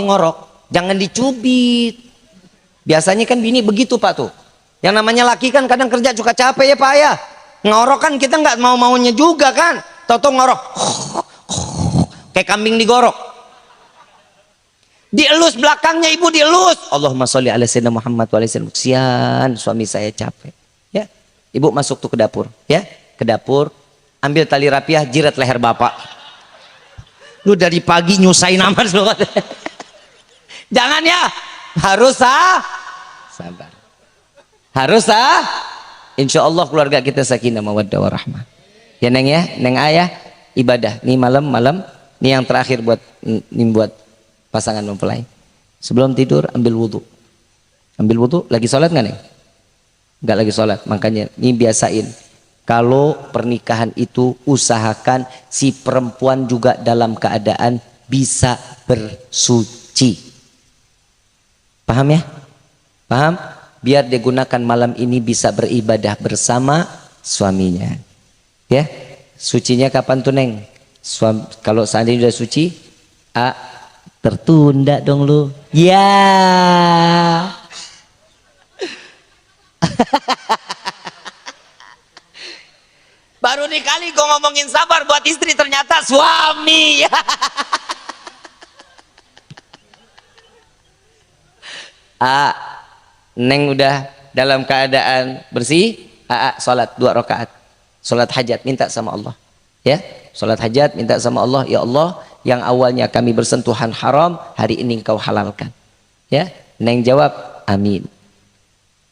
jangan dicubit. Biasanya kan bini begitu, Pak, tuh. Yang namanya laki kan kadang kerja juga capek ya, Pak, ya. Ngorok kan kita nggak mau-maunya juga kan. Toto ngorok kayak kambing digorok. Dielus belakangnya, ibu dielus. Allahumma sholli ala sayyidina Muhammad wa ala sayyidina. Kesian suami saya capek. Ya. Ibu masuk tuh ke dapur, ya. Ke dapur, ambil tali rapiah, jirat leher bapak. Lu dari pagi nyusahin amat lu. Jangan ya. Harus sabar. Harus insya Allah keluarga kita sakinah mawaddah warahmah. Ya Neng ya, Neng Ayah ibadah. Nih malam, nih yang terakhir buat pasangan mempelai. Sebelum tidur ambil wudhu. Lagi sholat nggak Neng? Nggak lagi sholat. Makanya ini biasain. Kalau pernikahan itu usahakan si perempuan juga dalam keadaan bisa bersuci. Paham ya? Paham? Biar dia gunakan malam ini bisa beribadah bersama suaminya. Ya, sucinya kapan tuh Neng? Kalau seandainya sudah suci, tertunda dong lu. Ya. Baru nih kali gue ngomongin sabar buat istri, ternyata suami. Neng udah dalam keadaan bersih, sholat 2 rakaat, sholat hajat, minta sama Allah, ya, sholat hajat, minta sama Allah, ya Allah, yang awalnya kami bersentuhan haram, hari ini Engkau halalkan, ya. Neng jawab, amin.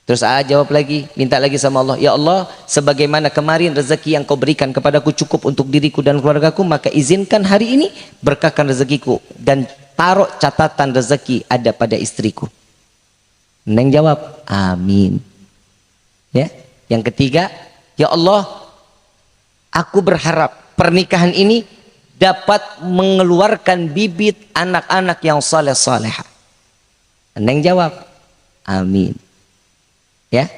Terus jawab lagi, minta lagi sama Allah, ya Allah, sebagaimana kemarin rezeki yang Kau berikan kepadaku cukup untuk diriku dan keluargaku, maka izinkan hari ini berkahkan rezekiku dan taruh catatan rezeki ada pada istriku. Neng jawab, amin. Ya, yang ketiga, ya Allah, aku berharap pernikahan ini dapat mengeluarkan bibit anak-anak yang saleh-salehah. Neng jawab, amin. Ya,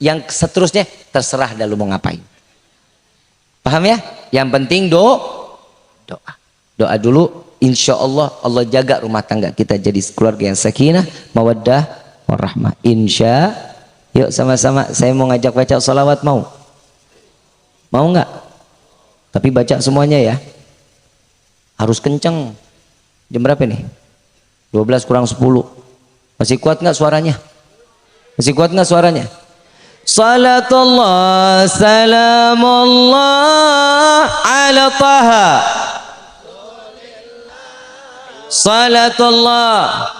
yang seterusnya terserah dah lu mau ngapain. Paham ya? Yang penting doa dulu. Insya Allah Allah jaga rumah tangga kita jadi keluarga yang sakinah, mawaddah, warahmah. Yuk sama-sama. Saya mau ngajak baca sholawat, mau nggak? Tapi baca semuanya ya. Harus kenceng. Jam berapa nih? 12 kurang 10. Masih kuat nggak suaranya? Masih kuat nggak suaranya? Salatullah salamullah ala taha. Salatullah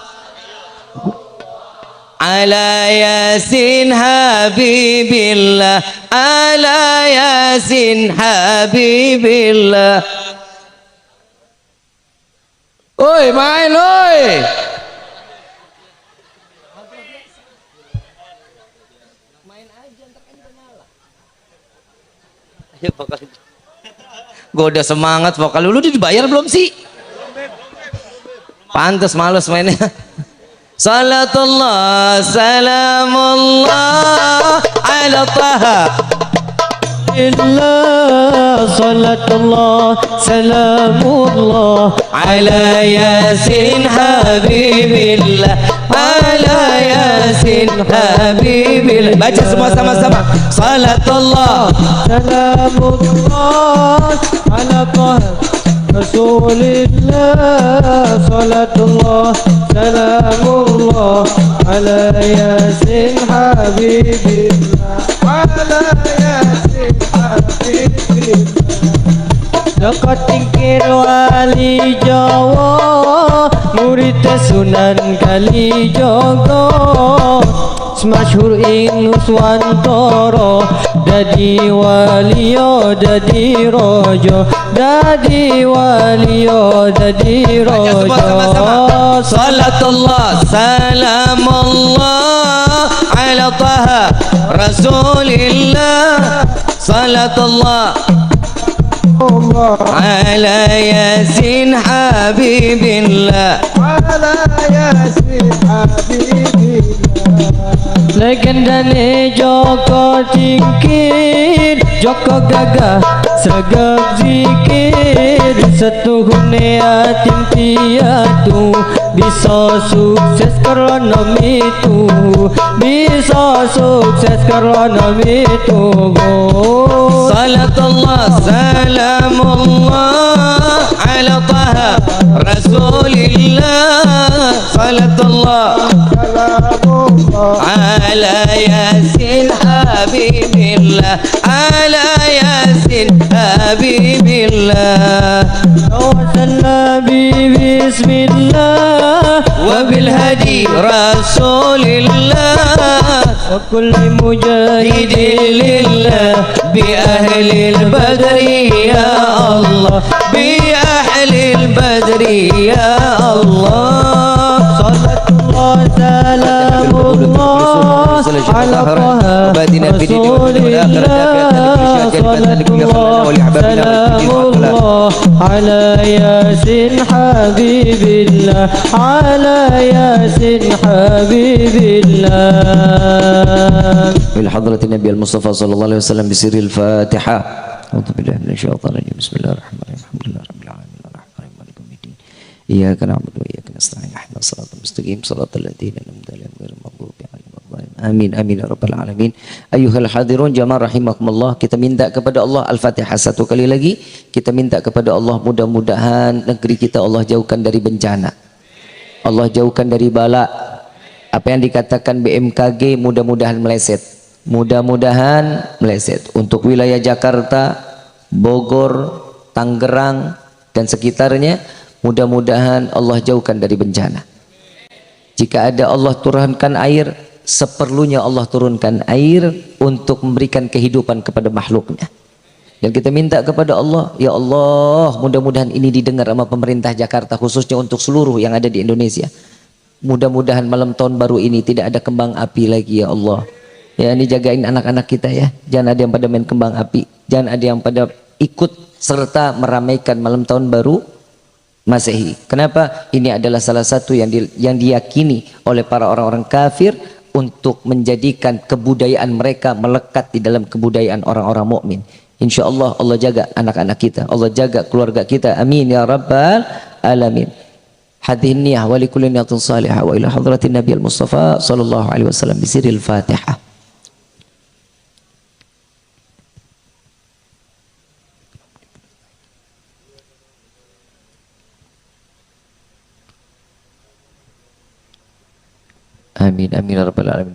ala yasin habibillah, ala yasin habibillah. Oi main oi. Gue udah semangat vokal lu dibayar belum sih? Pantes males mainnya. Salatullah salamullah ala taha. Salatullah salamullah ala yasin habibillah, ala yasin habibillah. Baca semua sama-sama. Salatullah salamullah ala taha Rasulillah. Salatullah salamullah ala yasin habibillah, ala yasin habibillah. Dekat tingkir wali Jawa, murid Sunan Kalijogo, masyhur ing Nuswantara, dadi waliyo dadi rojo, dadi waliyo dadi rojo. Salatullah salamullah ala taha Rasulillah. Salatullah ala yasin habibillah, ala yasin habibillah. Legendane Joko Tingkir, Joko gagah sregep zikir, setuhune atim piatu, bisa sukses karena mitu, bisa sukses karena mitu. Salatullah salamullah ala taha Rasulillah. Salatullah ala yasin habibillah, ala yasin habibillah. Tawassalna bi bismillah wa bil hadi rasulillah, wa kulli mujahidin lillah, bi ahlil badri ya Allah, bi ahlil badri ya Allah. Salatullah salamullah ala taha Rasulillah. Salatullah ala yasin habibillah, ala yasin habibillah. Bil hadratin Nabi al-Mustafa sallallahu alaihi wasallam bi sirril Fatihah. A'udzu billahi minasyaitonir rajim. Bismillahirrahmanirrahim. Alhamdulillahirabbil alamin arrahmanir rahim maliki yaumiddin. Iyyaka na'budu wa iyyaka nasta'in. Ihdinas siratal mustaqim siratal ladzina an'amta 'alaihim ghairil maghdubi 'alaihim waladdallin. Amin amin ya rabbal alamin. Ayyuhal hadirun jamaah rahimakumullah, kita minta kepada Allah Al-Fatihah satu kali lagi. Kita minta kepada Allah mudah-mudahan negeri kita Allah jauhkan dari bencana. Allah jauhkan dari bala. Apa yang dikatakan BMKG mudah-mudahan meleset. Mudah-mudahan meleset. Untuk wilayah Jakarta, Bogor, Tangerang dan sekitarnya, mudah-mudahan Allah jauhkan dari bencana. Jika ada Allah turunkan air, seperlunya Allah turunkan air untuk memberikan kehidupan kepada makhluknya. Dan kita minta kepada Allah, ya Allah, mudah-mudahan ini didengar sama pemerintah Jakarta, khususnya untuk seluruh yang ada di Indonesia. Mudah-mudahan malam tahun baru ini tidak ada kembang api lagi ya Allah. Ya, ini jagain anak-anak kita ya. Jangan ada yang pada main kembang api. Jangan ada yang pada ikut serta meramaikan malam tahun baru Masehi. Kenapa? Ini adalah salah satu yang diyakini oleh para orang-orang kafir untuk menjadikan kebudayaan mereka melekat di dalam kebudayaan orang-orang mukmin. Insya Allah Allah jaga anak-anak kita, Allah jaga keluarga kita. Amin ya rabbal alamin. Hadhihi niyah wa likulli niyatin salihah wa ila hadratin Nabi al-Mustafa sallallahu alaihi wasallam bisiril Fatihah. Amin amin ya rabbal alamin.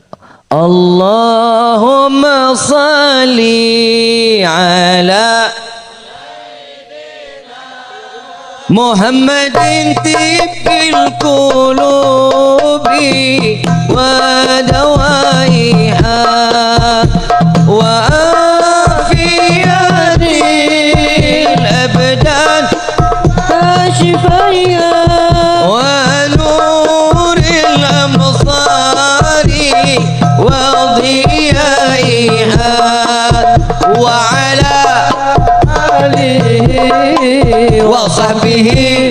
Allahumma salli ala Muhammadin tibbil qulubi wa dawaiha wa afiyatil abdan kashifaiha wa nuril amsari wa dhiyaiha wa ala wa sahbihi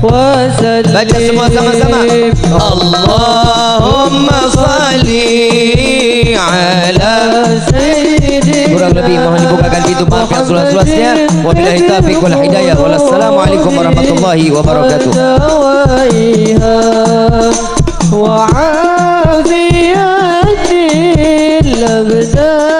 wasallim. Baca semua sama-sama. Allahumma salli ala sayyidina. Kurang lebih mohon dibukakan pintu maaf yang seluas-luasnya. Wabillahi taufiq wal hidayah. Wassalamualaikum warahmatullahi wabarakatuh. Wa afiyatil abdan